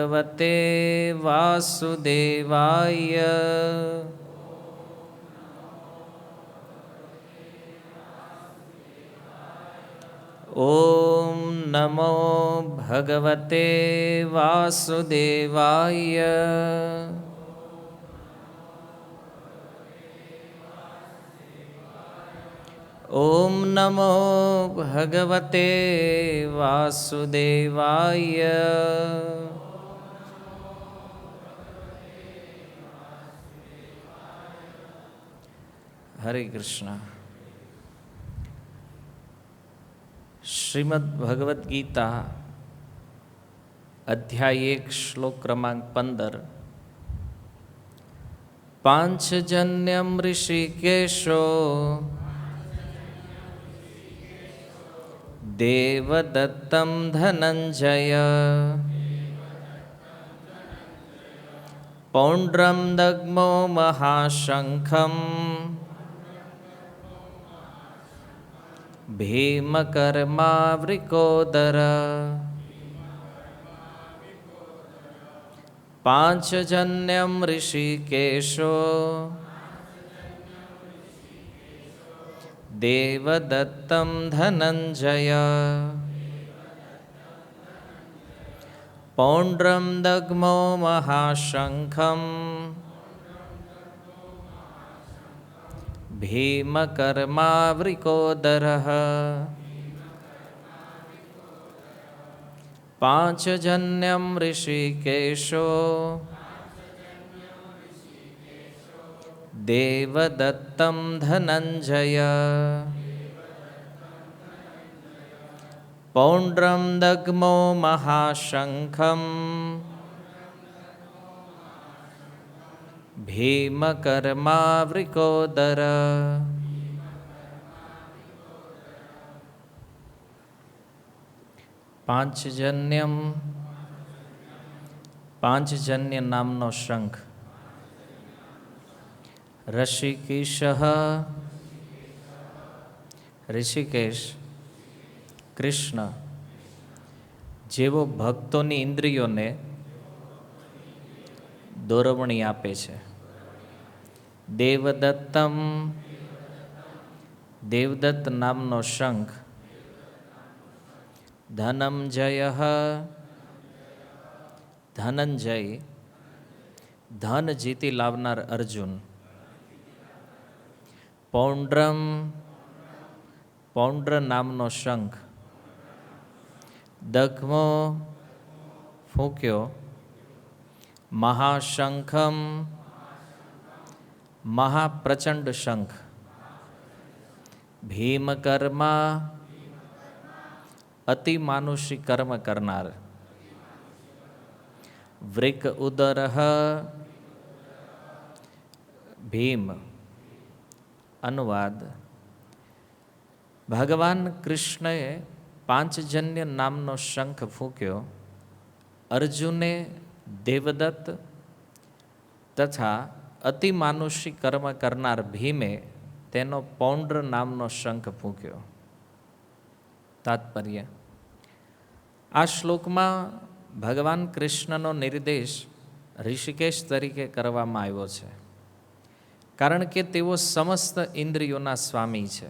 ભગવતે વાસુદેવાય. ઓમ નમો ભગવતે વાસુદેવાય. ઓમ નમો ભગવતે વાસુદેવાય. હરે કૃષ્ણ. શ્રીમદ્ ભગવદ્ ગીતા અધ્યાય 1 શ્લોક ક્રમાંક 15. પાંચજન્યમ ઋષિકેશો દેવદત્તમ ધનંજય પૌંડ્રમ દગ્મો મહાશંખમ ભીમકર્માવૃકોદર. પાંચજન્યમ ઋષિકેશો દેવદત્તમ ધનંજય પૌંડ્રમ દગ્મો મહાશંખમ ભીમકર્માવૃકોદર. પાંચજન્યમ ઋષિકેશો દેવદત્તમ ધનંજય પૌંડ્રમ દગ્મો મહાશંખમ ભીમકર્માવૃકોદર. પાંચજન્યમ, પાંચજન્ય નામનો શંખ. ઋષિકેશ, ઋષિકેશ કૃષ્ણ જેવો ભક્તોની ઇન્દ્રિયોને દોરવણી આપે છે. દેવદત્તમ, દેવદત્ત નામનો શંખ. ધનંજય, ધનંજય ધન જીતી લાવનાર અર્જુન. પૌંડ્રમ, પૌંડ્ર નામનો શંખ. દગ્મો ફૂંક્યો. મહાશંખમ, મહાપ્રચંડ શંખ. ભીમકર્મા, અતિ માનુષી કર્મ કરનાર. વૃક ઉદર, ભીમ. અનુવાદ: ભગવાન કૃષ્ણએ પાંચજન્ય નામનો શંખ ફૂંક્યો. અર્જુને દેવદત્ત તથા અતિમાનુષી કર્મ કરનાર ભીમે તેનો પૌંડ્ર નામનો શંખ ફૂંક્યો. તાત્પર્ય: આ શ્લોકમાં ભગવાન કૃષ્ણનો નિર્દેશ ઋષિકેશ તરીકે કરવામાં આવ્યો છે, કારણ કે તેઓ સમસ્ત ઇન્દ્રિયોના સ્વામી છે.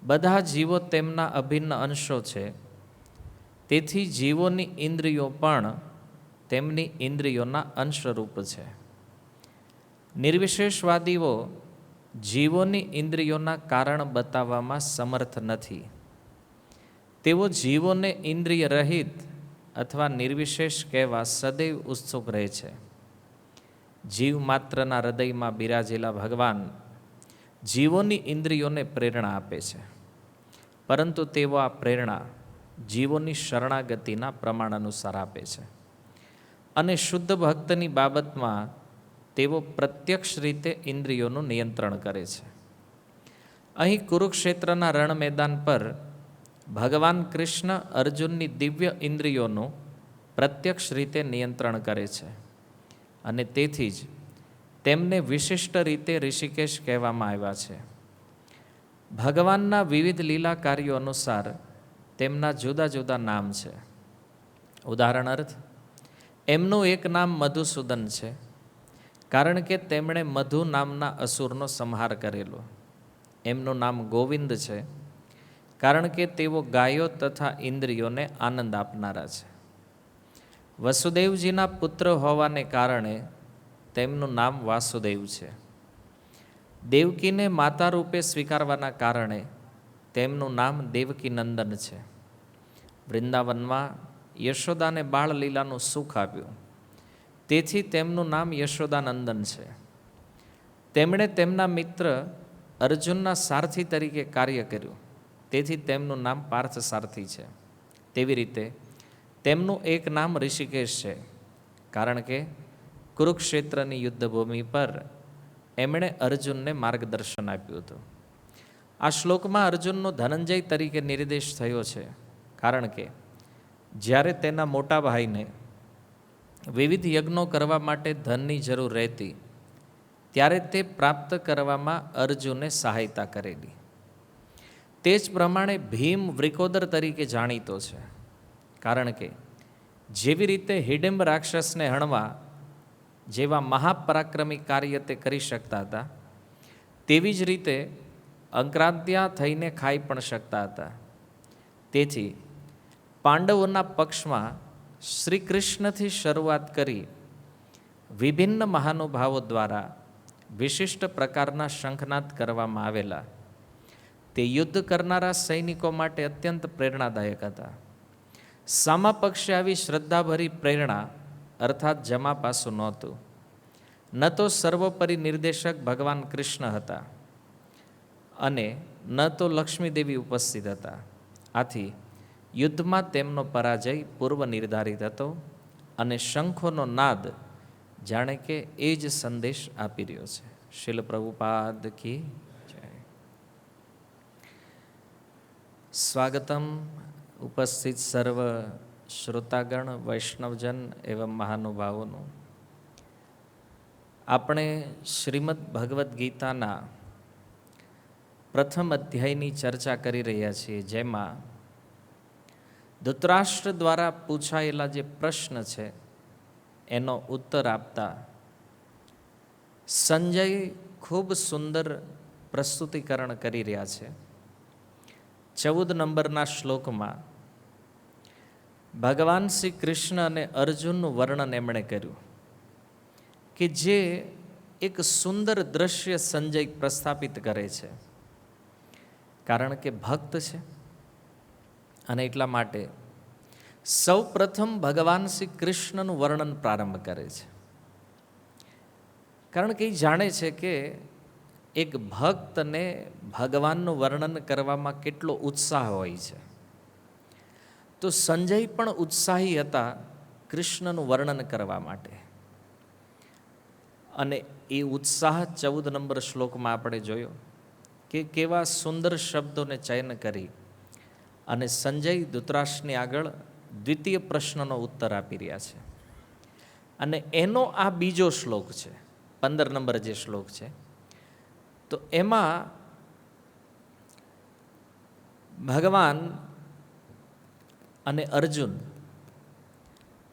બધા જીવો તેમના અભિન્ન અંશો છે. તેથી જીવોની ઇન્દ્રિયો પણ તેમની ઇન્દ્રિયોના અંશરૂપ છે. નિર્વિશેષવાદીઓ જીવોની ઇન્દ્રિયોના કારણ બતાવવામાં સમર્થ નથી. તેઓ જીવોને ઇન્દ્રિય રહિત અથવા નિર્વિશેષ કહેવા સદૈવ ઉત્સુક રહે છે. જીવ માત્રના હૃદયમાં બિરાજેલા ભગવાન જીવોની ઇન્દ્રિયોને પ્રેરણા આપે છે, પરંતુ તેઓ આ પ્રેરણા જીવોની શરણાગતિના પ્રમાણ અનુસાર આપે છે. અને શુદ્ધ ભક્તની બાબતમાં તેઓ પ્રત્યક્ષ રીતે ઇન્દ્રિયોનું નિયંત્રણ કરે છે. અહીં કુરુક્ષેત્રના રણ મેદાન પર ભગવાન કૃષ્ણ અર્જુનની દિવ્ય ઇન્દ્રિયોનું પ્રત્યક્ષ રીતે નિયંત્રણ કરે છે, અને તેથી જ તેમને વિશિષ્ટ રીતે ઋષિકેશ કહેવામાં આવ્યા છે. ભગવાનના વિવિધ લીલા કાર્યો અનુસાર તેમના જુદા જુદા નામ છે. ઉદાહરણ અર્થ, એમનું એક નામ મધુસૂદન છે, કારણ કે તેમણે મધુ નામના અસુરનો સંહાર કરેલો. એમનું નામ ગોવિંદ છે, કારણ કે તેઓ ગાયો તથા ઇન્દ્રિયોને આનંદ આપનારા છે. વસુદેવજીના પુત્ર હોવાને કારણે તેમનું નામ વાસુદેવ છે. દેવકીને માતા રૂપે સ્વીકારવાના કારણે તેમનું નામ દેવકી નંદન છે. વૃંદાવનમાં યશોદાને બાળ લીલાનું સુખ આપ્યું, તેથી તેમનું નામ યશોદાનંદન છે. તેમણે તેમના મિત્ર અર્જુનના સારથી તરીકે કાર્ય કર્યું, તેથી તેમનું નામ પાર્થ સારથી છે. તેવી રીતે તેમનું એક નામ ઋષિકેશ છે, કારણ કે કુરુક્ષેત્રની યુદ્ધભૂમિ પર એમણે અર્જુનને માર્ગદર્શન આપ્યું હતું. આ શ્લોકમાં અર્જુનનો ધનંજય તરીકે નિર્દેશ થયો છે, કારણ કે જ્યારે તેના મોટા ભાઈને વિવિધ યજ્ઞો કરવા માટે ધનની જરૂર રહેતી, ત્યારે તે પ્રાપ્ત કરવામાં અર્જુને સહાયતા કરેલી. તે જ પ્રમાણે ભીમ વૃકોદર તરીકે જાણીતો છે, કારણ કે જેવી રીતે હિડિંબ રાક્ષસને હણવા જેવા મહાપરાક્રમી કાર્ય તે કરી શકતા હતા, તેવી જ રીતે અક્રાંત્યા થઈને ખાઈ પણ શકતા હતા. તેથી પાંડવોના પક્ષમાં શ્રી કૃષ્ણથી શરૂઆત કરી વિભિન્ન મહાનુભાવો દ્વારા વિશિષ્ટ પ્રકારના શંખનાદ કરવામાં આવેલા. તે યુદ્ધ કરનારા સૈનિકો માટે અત્યંત પ્રેરણાદાયક હતા. સામા પક્ષે આવી શ્રદ્ધાભરી પ્રેરણા અર્થાત જમા પાસું નહોતું. ન તો સર્વોપરી નિર્દેશક ભગવાન કૃષ્ણ હતા અને ન તો લક્ષ્મીદેવી ઉપસ્થિત હતા. આથી યુદ્ધમાં તેમનો પરાજય પૂર્વ નિર્ધારિત હતો અને શંખોનો નાદ જાણે કે એ જ સંદેશ આપી રહ્યો છે. શીલ પ્રભુપાદ કી જય. સ્વાગતમ ઉપસ્થિત સર્વ શ્રોતાગણ, વૈષ્ણવજન એવં મહાનુભાવોનું. આપણે શ્રીમદ ભગવદ્ ગીતાના પ્રથમ અધ્યાયની ચર્ચા કરી રહ્યા છીએ, જેમાં ધૃતરાષ્ટ્ર દ્વારા પૂછાયેલા જે પ્રશ્ન છે એનો ઉત્તર આપતા સંજય ખૂબ સુંદર પ્રસ્તુતિકરણ કરી રહ્યા છે. 14 નંબરના શ્લોકમાં ભગવાન શ્રી કૃષ્ણ અને અર્જુનનું વર્ણન એમણે કર્યું કે જે એક સુંદર દ્રશ્ય સંજય પ્રસ્થાપિત કરે છે, કારણ કે ભક્ત છે અને એટલા માટે સૌ પ્રથમ ભગવાન શ્રી કૃષ્ણનું વર્ણન પ્રારંભ કરે છે. કારણ કે એ જાણે છે કે એક ભક્તને ભગવાનનું વર્ણન કરવામાં કેટલો ઉત્સાહ હોય છે. તો સંજય પણ ઉત્સાહી હતા કૃષ્ણનું વર્ણન કરવા માટે, અને એ ઉત્સાહ 14 નંબર શ્લોકમાં આપણે જોયો કે કેવા સુંદર શબ્દોને ચયન કરી અને સંજય ધૃતરાષ્ટ્રની આગળ દ્વિતીય પ્રશ્નનો ઉત્તર આપી રહ્યા છે. અને એનો આ બીજો શ્લોક છે, 15 નંબર જે શ્લોક છે, તો એમાં ભગવાન અને અર્જુન,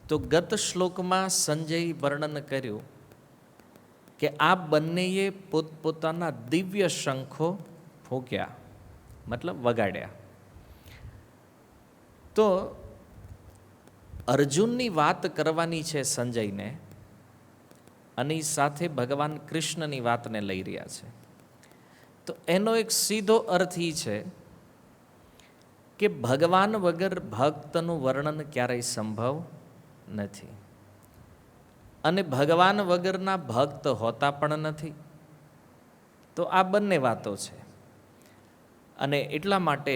તો ગત શ્લોકમાં સંજય વર્ણન કર્યું કે આ બંનેએ પોતપોતાના દિવ્ય શંખો ફૂંક્યા, મતલબ વગાડ્યા. તો અર્જુનની વાત કરવાની છે સંજયને, અને એ સાથે ભગવાન કૃષ્ણની વાતને લઈ રહ્યા છે. તો એનો એક સીધો અર્થ એ છે કે ભગવાન વગર ભક્તનું વર્ણન ક્યારેય સંભવ નથી, અને ભગવાન વગરના ભક્ત હોતા પણ નથી. તો આ બંને વાતો છે. અને એટલા માટે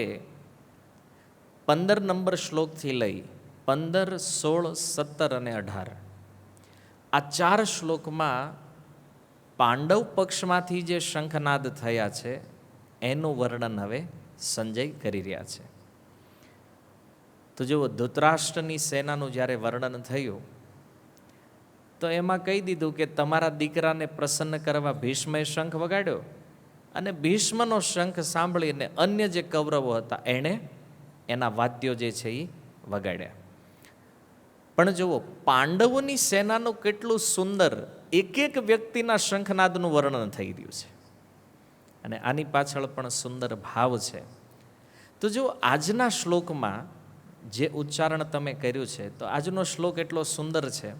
15 નંબર શ્લોકથી લઈ 15, 16, 17 અને 18 આ 4 શ્લોકમાં પાંડવ પક્ષમાંથી જે શંખનાદ થયા છે એનું વર્ણન હવે સંજય કરી રહ્યા છે. તો જુઓ, ધૃતરાષ્ટ્રની સેનાનું જ્યારે વર્ણન થયું તો એમાં કહી દીધું કે તમારા દીકરાને પ્રસન્ન કરવા ભીષ્મએ શંખ વગાડ્યો, અને ભીષ્મનો શંખ સાંભળીને અન્ય જે કૌરવો હતા એણે એના વાદ્યો જે છે એ વગાડ્યા. પણ જુઓ, પાંડવોની સેનાનું કેટલું સુંદર એક એક વ્યક્તિના શંખનાદનું વર્ણન થઈ રહ્યું છે, અને આની પાછળ પણ સુંદર ભાવ છે. તો જો આજના શ્લોકમાં જે ઉચ્ચારણ તમે કર્યું છે, તો આજનો શ્લોક એટલો સુંદર છે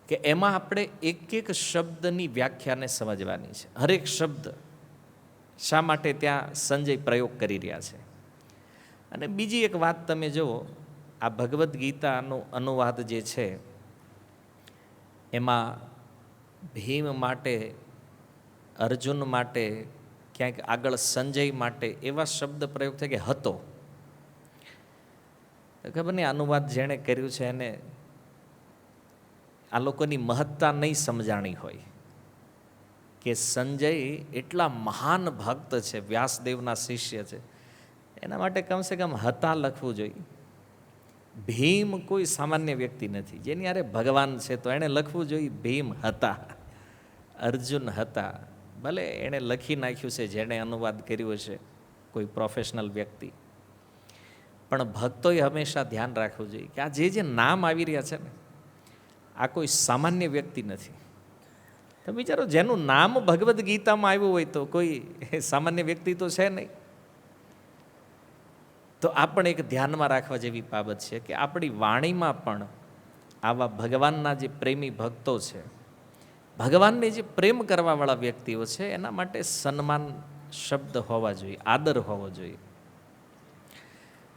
કે એમાં આપણે એક એક શબ્દની વ્યાખ્યાને સમજવાની છે. હરેક શબ્દ શા માટે ત્યાં સંજય પ્રયોગ કરી રહ્યા છે. અને બીજી એક વાત તમે જુઓ, આ ભગવદ્ ગીતાનો અનુવાદ જે છે એમાં ભીમ માટે, અર્જુન માટે, ક્યાંક આગળ સંજય માટે એવા શબ્દ પ્રયોગ થાય કે હતો. ખબર નહીં અનુવાદ જેણે કર્યું છે એને આ લોકોની મહત્તા નહીં સમજાણી હોય કે સંજય એટલા મહાન ભક્ત છે, વ્યાસદેવના શિષ્ય છે, એના માટે કમસે કમ હતા લખવું જોઈએ. ભીમ કોઈ સામાન્ય વ્યક્તિ નથી, જેની યારે ભગવાન છે, તો એણે લખવું જોઈએ ભીમ હતા, અર્જુન હતા. ભલે એણે લખી નાખ્યું છે જેણે અનુવાદ કર્યું હશે, કોઈ પ્રોફેશનલ વ્યક્તિ, પણ ભક્તોએ હંમેશા ધ્યાન રાખવું જોઈએ કે આ જે નામ આવી રહ્યા છે ને, આ કોઈ સામાન્ય વ્યક્તિ નથી. તો વિચારો, જેનું નામ ભગવદ્ ગીતામાં આવ્યું હોય તો કોઈ સામાન્ય વ્યક્તિ તો છે નહીં. તો આ પણ એક ધ્યાનમાં રાખવા જેવી બાબત છે કે આપણી વાણીમાં પણ આવા ભગવાનના જે પ્રેમી ભક્તો છે, ભગવાનને જે પ્રેમ કરવાવાળા વ્યક્તિઓ છે, એના માટે સન્માન શબ્દ હોવા જોઈએ, આદર હોવો જોઈએ.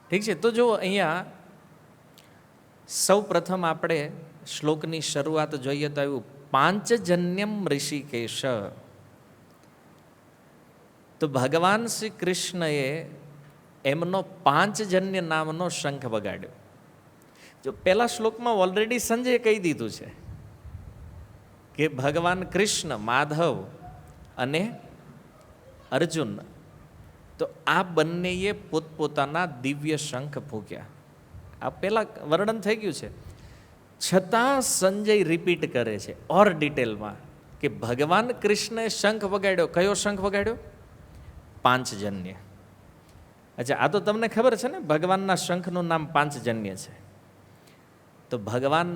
ઠીક છે. તો જો અહીંયા સૌ પ્રથમ આપણે શ્લોકની શરૂઆત જોઈએ તો આવ્યું પાંચજન્યમ ઋષિકેશ. તો ભગવાન શ્રી કૃષ્ણએ એમનો પાંચજન્ય નામનો શંખ વગાડ્યો. જો પહેલા શ્લોકમાં ઓલરેડી સંજયે કહી દીધું છે કે ભગવાન કૃષ્ણ, માધવ અને અર્જુન, તો આ બંનેએ પોતપોતાના દિવ્ય શંખ ફૂંક્યા. આ પહેલાં વર્ણન થઈ ગયું છે, છતાં સંજય રિપીટ કરે છે ઓર ડિટેલમાં કે ભગવાન કૃષ્ણએ શંખ વગાડ્યો. કયો શંખ વગાડ્યો? પાંચજન્ય. અચ્છા, આ તો તમને ખબર છે ને, ભગવાનના શંખનું નામ પાંચજન્ય છે. તો ભગવાન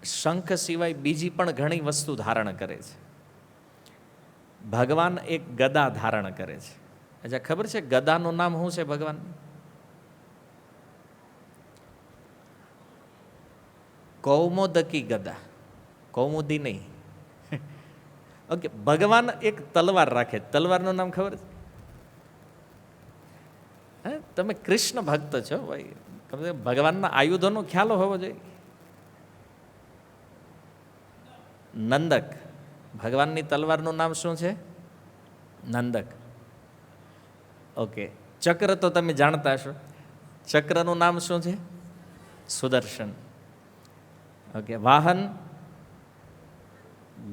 શંખ સિવાય બીજી પણ ઘણી વસ્તુ ધારણ કરે છે. ભગવાન એક ગદા ધારણ કરે છે. અચ્છા, ખબર છે ગદાનું નામ શું છે ભગવાન? કૌમોદકી ગદા, કૌમુદી નહીં. ઓકે, ભગવાન એક તલવાર રાખે. તલવારનું નામ ખબર છે? હે, તમે કૃષ્ણ ભક્ત છો ભાઈ, તમે ભગવાનના આયુધોનો ખ્યાલ હોવો જોઈએ. નંદક. ભગવાનની તલવારનું નામ શું છે? નંદક. ઓકે, ચક્ર તો તમે જાણતા હશો. ચક્રનું નામ શું છે? સુદર્શન. ઓકે, વાહન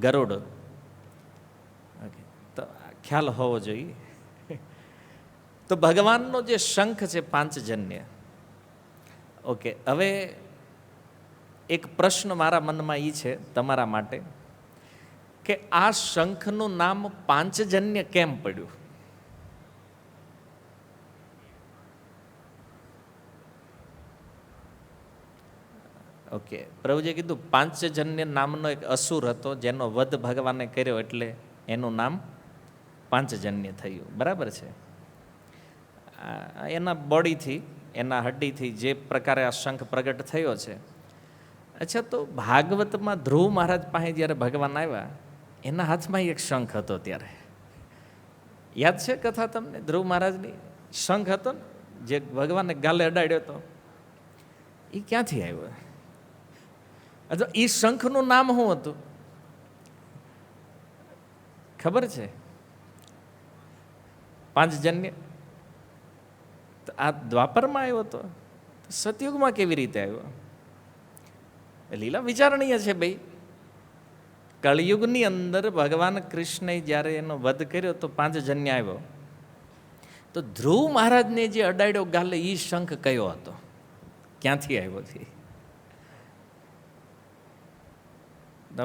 ગરુડ. ઓકે, તો ખ્યાલ હોવો જોઈએ. તો ભગવાનનો જે શંખ છે પાંચજન્ય. ઓકે, હવે એક પ્રશ્ન મારા મનમાં એ છે તમારા માટે કે આ શંખનું નામ પાંચજન્ય કેમ પડ્યું? ઓકે, પ્રભુજીએ કીધું પાંચજન્ય નામનો એક અસુર હતો જેનો વધ ભગવાને કર્યો, એટલે એનું નામ પાંચજન્ય થયું. બરાબર છે. એના બોડીથી, એના હડ્ડીથી જે પ્રકારે આ શંખ પ્રગટ થયો છે. અચ્છા, તો ભાગવતમાં ધ્રુવ મહારાજ પાસે જ્યારે ભગવાન આવ્યા, એના હાથમાં એક શંખ હતો. ત્યારે યાદ છે કથા તમને ધ્રુવ મહારાજની? શંખ હતો ને જે ભગવાનને ગાલે અડાડ્યો હતો, એ ક્યાંથી આવ્યો? અથવા એ શંખનું નામ શું હતું ખબર છે? પાંચજન્ય. આ દ્વાપરમાં આવ્યો હતો, સતયુગમાં કેવી રીતે આવ્યો? લીલા વિચારણીય છે ભાઈ. કળિયુગની અંદર ભગવાન કૃષ્ણએ જ્યારે એનો વધ કર્યો તો પાંચજન્ય આવ્યો. તો ધ્રુવ મહારાજને જે અડાડ્યો ગાલે, એ શંખ કયો હતો? ક્યાંથી આવ્યો છે?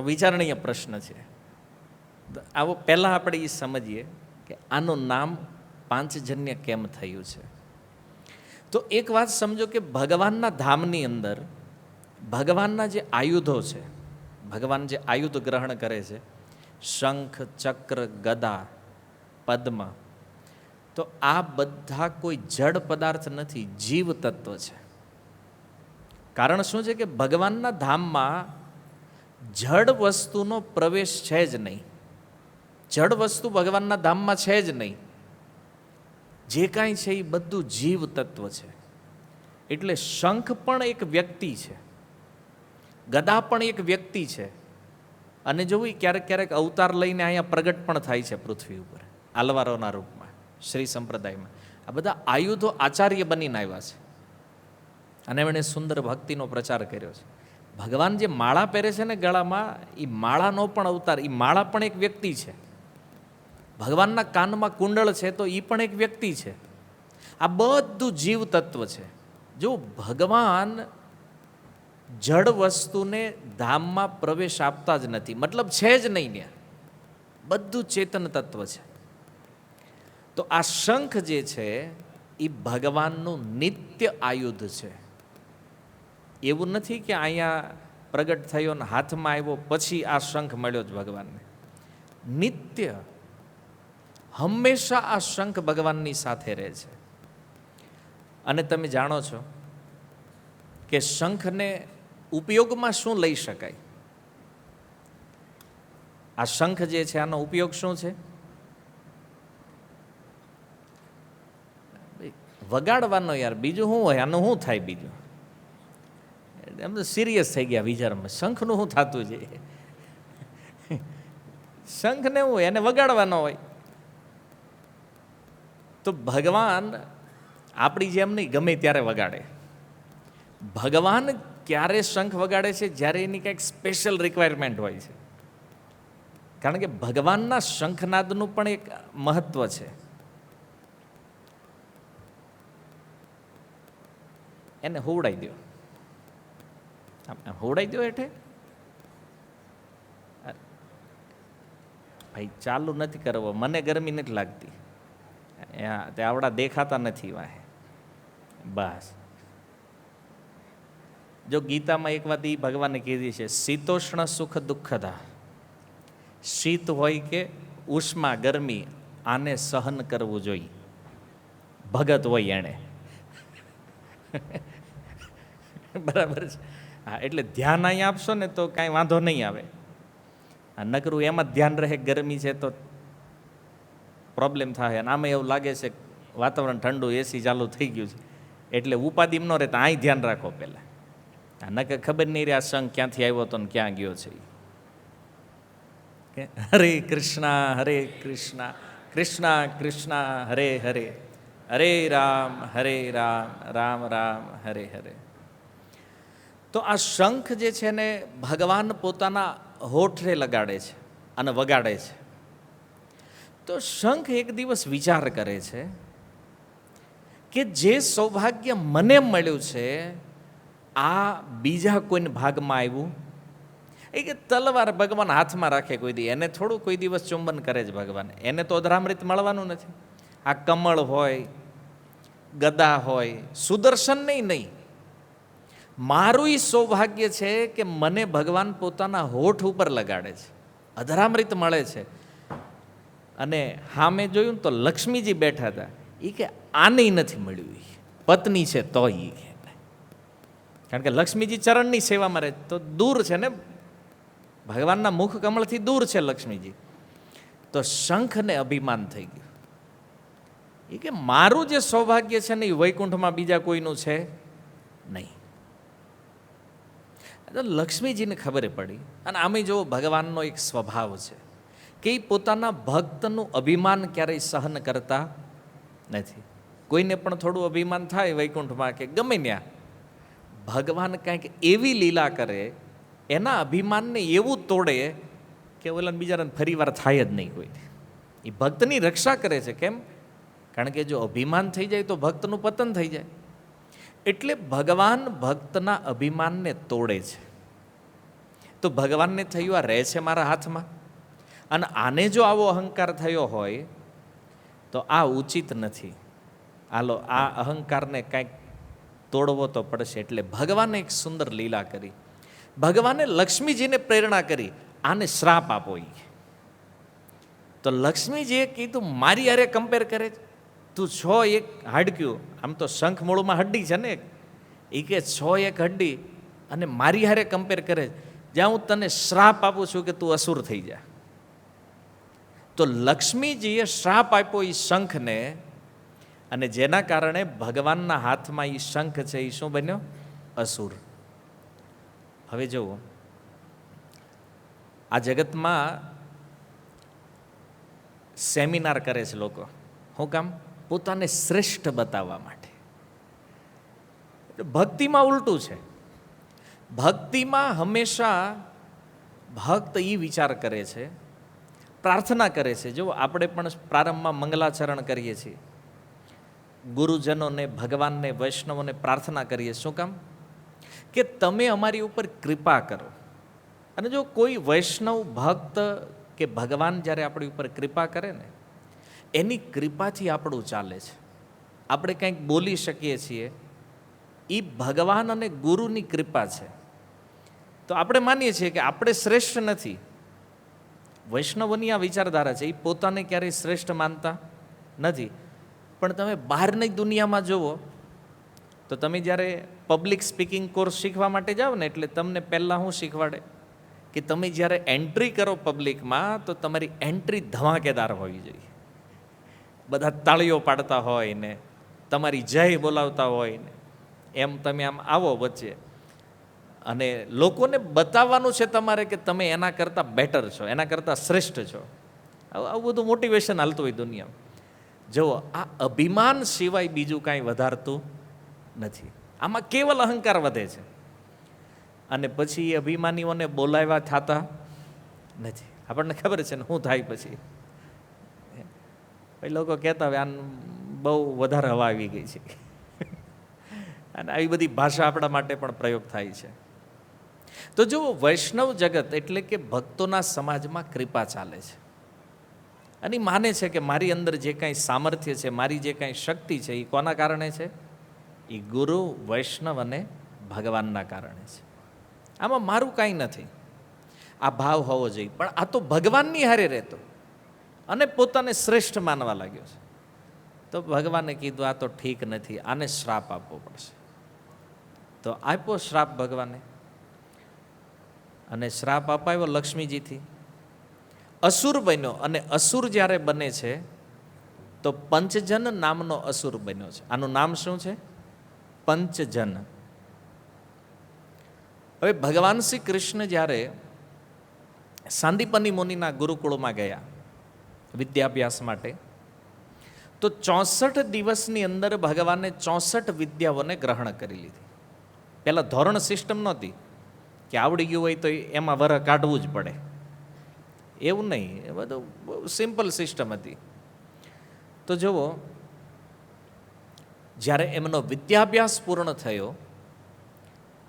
વિચારણીય પ્રશ્ન છે. આવો પહેલાં આપણે એ સમજીએ કે આનું નામ પાંચજન્ય કેમ થયું છે. તો એક વાત સમજો કે ભગવાનના ધામની અંદર ભગવાનના જે આયુધો છે, ભગવાન જે આયુધ ગ્રહણ કરે છે, શંખ, ચક્ર, ગદા, પદ્મ, તો આ બધા કોઈ જડ પદાર્થ નથી, જીવ તત્વ છે. કારણ શું છે કે ભગવાનના ધામમાં જડ વસ્તુનો પ્રવેશ છે જ નહીં. જડ વસ્તુ ભગવાનના ધામમાં છે જ નહીં. જે કાંઈ છે એ બધું જીવ તત્વ છે. એટલે શંખ પણ એક વ્યક્તિ છે, ગદા પણ એક વ્યક્તિ છે, અને જોવું ક્યારેક ક્યારેક અવતાર લઈને અહીંયા પ્રગટ પણ થાય છે પૃથ્વી ઉપર આલવારોના રૂપમાં. શ્રી સંપ્રદાયમાં આ બધા આયુધો આચાર્ય બનીને આવ્યા છે, અને એમણે સુંદર ભક્તિનો પ્રચાર કર્યો છે. ભગવાન જે માળા પહેરે છે ને ગળામાં, એ માળાનો પણ અવતાર, એ માળા પણ એક વ્યક્તિ છે. ભગવાનના કાનમાં કુંડળ છે તો એ પણ એક વ્યક્તિ છે. આ બધું જીવ તત્વ છે. જો ભગવાન જડ વસ્તુને ધામમાં પ્રવેશ આપતા જ નથી, મતલબ છે જ નહીં ને, બધું ચેતન તત્વ છે. તો આ શંખ જે છે એ ભગવાનનું નિત્ય આયુધ છે. એવું નથી કે અહીંયા પ્રગટ થયો ને હાથમાં આવ્યો પછી આ શંખ મળ્યો જ ભગવાનને. નિત્ય હંમેશા આ શંખ ભગવાનની સાથે રહે છે. અને તમે જાણો છો કે શંખને ઉપયોગમાં શું લઈ શકાય? આ શંખ જે છે આનો ઉપયોગ શું છે? વગાડવાનો યાર, બીજું શું હોય? આનું શું થાય બીજું? એમ તો સિરિયસ થઈ ગયા વિચારમાં, શંખનું શું થતું છે? શંખને શું હોય? એને વગાડવાનો હોય. તો ભગવાન આપણી જેમ નહીં ગમે ત્યારે વગાડે. ભગવાન ક્યારે શંખ વગાડે છે? જ્યારે એની કંઈક સ્પેશિયલ રિક્વાયરમેન્ટ હોય છે. કારણ કે ભગવાનના શંખનાદનું પણ એક મહત્વ છે. એને હોવડાઈ દો, હોવડાઈ દો હેઠે. ભાઈ ચાલુ નથી કરવો, મને ગરમી નથી લાગતી, તે આવડા દેખાતા નથી વાહે. બસ જો ગીતામાં એક વાત એ ભગવાને કીધી છે, શીતોષ્ણ સુખ દુઃખદા. શીત હોય કે ઉષ્મા ગરમી, આને સહન કરવું જોઈએ. ભગત હોય એણે. બરાબર છે. હા, એટલે ધ્યાન અહીંયા આપશો ને તો કાંઈ વાંધો નહીં આવે. આ નકરું એમાં જ ધ્યાન રહે ગરમી છે તો પ્રોબ્લેમ થાય. અને આમાં એવું લાગે છે વાતાવરણ ઠંડુ, એસી ચાલુ થઈ ગયું છે, એટલે ઉપાધિમ ન રહેતા અહીં ધ્યાન રાખો પહેલાં. આ નકર ખબર નહીં રહે આ સંઘ ક્યાંથી આવ્યો હતો ને ક્યાં ગયો છે. હરે કૃષ્ણ કૃષ્ણ કૃષ્ણ હરે હરે, હરે રામ રામ રામ હરે હરે. તો આ શંખ જે છે ને ભગવાન પોતાના હોઠે લગાડે છે અને વગાડે છે. તો શંખ એક દિવસ વિચાર કરે છે કે જે સૌભાગ્ય મને મળ્યું છે આ બીજા કોઈને ભાગમાં આવ્યું. એ કે તલવાર ભગવાન હાથમાં રાખે કોઈ દી, એને થોડું કોઈ દિવસ ચુંબન કરે છે ભગવાન. એને તો અધરામૃત મળવાનું નથી. આ કમળ હોય, ગદા હોય, સુદર્શન નહીં. મારું એ સૌભાગ્ય છે કે મને ભગવાન પોતાના હોઠ ઉપર લગાડે છે, અધરામૃત મળે છે. અને હા મેં જોયું તો લક્ષ્મીજી બેઠા હતા. એ કે આને નથી મળ્યું, પત્ની છે તો એ, કારણ કે લક્ષ્મીજી ચરણની સેવામાં રહે તો દૂર છે ને, ભગવાનના મુખ કમળથી દૂર છે લક્ષ્મીજી. તો શંખને અભિમાન થઈ ગયું. એ કે મારું જે સૌભાગ્ય છે ને એ વૈકુંઠમાં બીજા કોઈનું છે નહીં. લક્ષ્મીજીને ખબર પડી. અને આમે જો ભગવાનનો એક સ્વભાવ છે કે એ પોતાના ભક્તનું અભિમાન ક્યારેય સહન કરતા નથી. કોઈને પણ થોડું અભિમાન થાય વૈકુંઠમાં કે ગમે ત્યાં, ભગવાન કંઈક એવી લીલા કરે, એના અભિમાનને એવું તોડે કે ઓલા બિચારાને ફરી વાર થાય જ નહીં કોઈ. એ ભક્તની રક્ષા કરે છે. કેમ? કારણ કે જો અભિમાન થઈ જાય તો ભક્તનું પતન થઈ જાય. એટલે ભગવાન ભક્તના અભિમાનને તોડે છે. તો ભગવાનને થયું આ રહે છે મારા હાથમાં, અને આને જો આવો અહંકાર થયો હોય તો આ ઉચિત નથી. હાલો આ અહંકારને કંઈક તોડવો તો પડશે. એટલે ભગવાને એક સુંદર લીલા કરી. ભગવાને લક્ષ્મીજીને પ્રેરણા કરી, આને શ્રાપ આપો. તો લક્ષ્મીજીએ કીધું મારી હારે કમ્પેર કરે, તું છો એક હાડક્યું, આમ તો શંખ મૂળમાં હડ્ડી છે ને, એ કે છો એક હડ્ડી અને મારી હારે કમ્પેર કરે, જ્યાં હું તને શ્રાપ આપું છું કે તું અસુર થઈ જા. તો લક્ષ્મીજીએ શ્રાપ આપ્યો એ શંખને, અને જેના કારણે ભગવાનના હાથમાં એ શંખ છે એ શું બન્યો? અસુર. હવે જુઓ, આ જગતમાં સેમિનાર કરે છે લોકો, શું કામ? પોતાને શ્રેષ્ઠ બતાવવા માટે. ભક્તિમાં ઉલટું છે. ભક્તિમાં હંમેશા ભક્ત એ વિચાર કરે છે, પ્રાર્થના કરે છે. જો આપણે પણ પ્રારંભમાં મંગલાચરણ કરીએ છીએ, ગુરુજનોને, ભગવાનને, વૈષ્ણવોને પ્રાર્થના કરીએ. શું કામ? કે તમે અમારી ઉપર કૃપા કરો. અને જો કોઈ વૈષ્ણવ ભક્ત કે ભગવાન જ્યારે આપણી ઉપર કૃપા કરે ને, એની કૃપાથી આપણું ચાલે છે. આપણે કંઈક બોલી શકીએ છીએ, એ ભગવાન અને ગુરુની કૃપા છે. તો આપણે માનીએ છીએ કે આપણે શ્રેષ્ઠ નથી. વૈષ્ણવોની આ વિચારધારા છે, એ પોતાને ક્યારેય શ્રેષ્ઠ માનતા નથી. પણ તમે બહારની દુનિયામાં જુઓ તો તમે જ્યારે પબ્લિક સ્પીકિંગ કોર્સ શીખવા માટે જાઓ ને, એટલે તમને પહેલાં શું શીખવાડે કે તમે જ્યારે એન્ટ્રી કરો પબ્લિકમાં, તો તમારી એન્ટ્રી ધમાકેદાર હોવી જોઈએ. બધા તાળીઓ પાડતા હોય ને, તમારી જય બોલાવતા હોય ને, એમ તમે આમ આવો વચ્ચે, અને લોકોને બતાવવાનું છે તમારે કે તમે એના કરતાં બેટર છો, એના કરતાં શ્રેષ્ઠ છો. આવું બધું મોટિવેશન હાલતું હોય દુનિયામાં. જુઓ, આ અભિમાન સિવાય બીજું કાંઈ વધારતું નથી. આમાં કેવલ અહંકાર વધે છે. અને પછી એ અભિમાનીઓને બોલાવ્યા થતા નથી. આપણને ખબર છે ને શું થાય પછી. લોકો કહેતા હોય આન બહુ વધારે હવા આવી ગઈ છે. અને આવી બધી ભાષા આપણા માટે પણ પ્રયોગ થાય છે. તો જો વૈષ્ણવ જગત એટલે કે ભક્તોના સમાજમાં કૃપા ચાલે છે, અને માને છે કે મારી અંદર જે કાંઈ સામર્થ્ય છે, મારી જે કાંઈ શક્તિ છે, એ કોના કારણે છે? એ ગુરુ, વૈષ્ણવ અને ભગવાનના કારણે છે. આમાં મારું કાંઈ નથી. આ ભાવ હોવો જોઈએ. પણ આ તો ભગવાનની હારે રહેતો અને પોતાને શ્રેષ્ઠ માનવા લાગ્યો છે. તો ભગવાને કીધું આ તો ઠીક નથી, આને શ્રાપ આપવો પડશે. તો આપ્યો શ્રાપ ભગવાને, અને શ્રાપ અપાયો લક્ષ્મીજીથી. અસુર બન્યો, અને અસુર જ્યારે બને છે તો પંચજન નામનો અસુર બન્યો છે. આનું નામ શું છે? પંચજન. હવે ભગવાન શ્રી કૃષ્ણ જ્યારે સાંદીપની મુનિના ગુરુકુળમાં ગયા વિદ્યાભ્યાસ માટે, તો 64 દિવસની અંદર ભગવાને 64 વિદ્યાઓને ગ્રહણ કરી લીધી. પહેલાં ધોરણ સિસ્ટમ નહોતી કે આવડી ગયું હોય તો એમાં વરહ કાઢવું જ પડે, એવું નહીં. એ બધું બહુ સિમ્પલ સિસ્ટમ હતી. તો જુઓ, જ્યારે એમનો વિદ્યાભ્યાસ પૂર્ણ થયો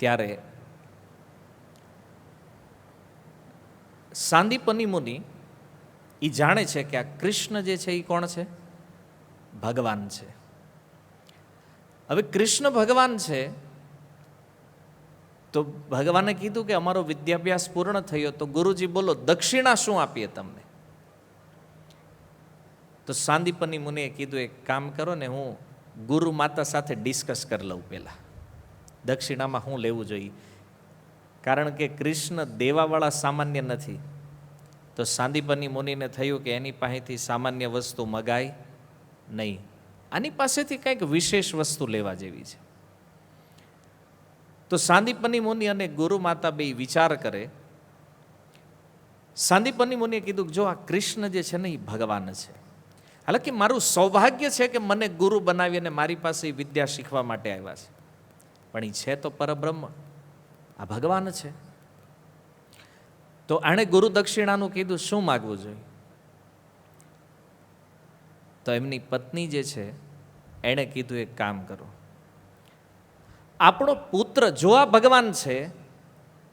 ત્યારે સાંદીપની મુનિ એ જાણે છે કે આ કૃષ્ણ જે છે એ કોણ છે? ભગવાન છે. હવે કૃષ્ણ ભગવાન છે તો ભગવાને કીધું કે અમારો વિદ્યાભ્યાસ પૂર્ણ થયો, તો ગુરુજી બોલો દક્ષિણા શું આપીએ તમને? તો સાંદીપની મુનિએ કીધું એક કામ કરો ને, હું ગુરુ માતા સાથે ડિસ્કસ કરી લઉં પહેલાં, દક્ષિણામાં શું લેવું જોઈએ. કારણ કે કૃષ્ણ દેવાવાળા સામાન્ય નથી. તો સાંદીપની મુનિને થયું કે એની પાસેથી સામાન્ય વસ્તુ મગાય નહીં, આની પાસેથી કંઈક વિશેષ વસ્તુ લેવા જેવી છે. તો સાંદીપની મુનિ અને ગુરુ માતા બે વિચાર કરે. સાંદીપની મુનિએ કીધું કે જો આ કૃષ્ણ જે છે ને એ ભગવાન છે, હાલાકી મારું સૌભાગ્ય છે કે મને ગુરુ બનાવી અને મારી પાસે વિદ્યા શીખવા માટે આવ્યા છે, પણ એ છે તો પરબ્રહ્મ, આ ભગવાન છે. તો આણે ગુરુ દક્ષિણાનું કીધું શું માગવું જોઈએ? તો એમની પત્ની જે છે એણે કીધું એક કામ કરો, આપણો પુત્ર, જો આ ભગવાન છે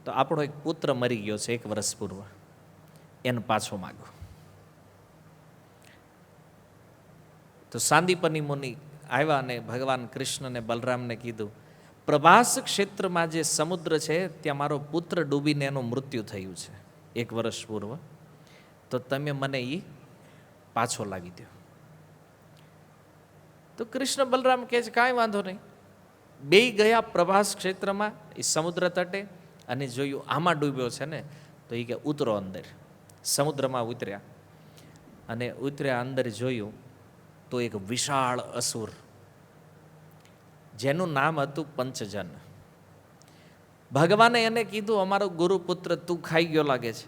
તો આપણો એક પુત્ર મરી ગયો છે 1 વર્ષ પૂર્વ, એને પાછો માગો. તો સાંદીપની મુનિ આવ્યા અને ભગવાન કૃષ્ણને બલરામને કીધું પ્રભાસ ક્ષેત્રમાં જે સમુદ્ર છે ત્યાં મારો પુત્ર ડૂબીને એનું મૃત્યુ થયું છે 1 વર્ષ પૂર્વ, તો તમે મને એ પાછો લાવી દો. તો કૃષ્ણ બલરામ કહે છે કાંઈ વાંધો નહીં. બે ગયા પ્રભાસ ક્ષેત્રમાં એ સમુદ્ર તટે અને જોયું આમાં ડૂબ્યો છે ને, તો એ કે ઉતરો અંદર. સમુદ્રમાં ઉતર્યા અને ઉતર્યા અંદર જોયું તો એક વિશાળ અસુર જેનું નામ હતું પંચજન. ભગવાને એને કીધું અમારો ગુરુપુત્ર તું ખાઈ ગયો લાગે છે,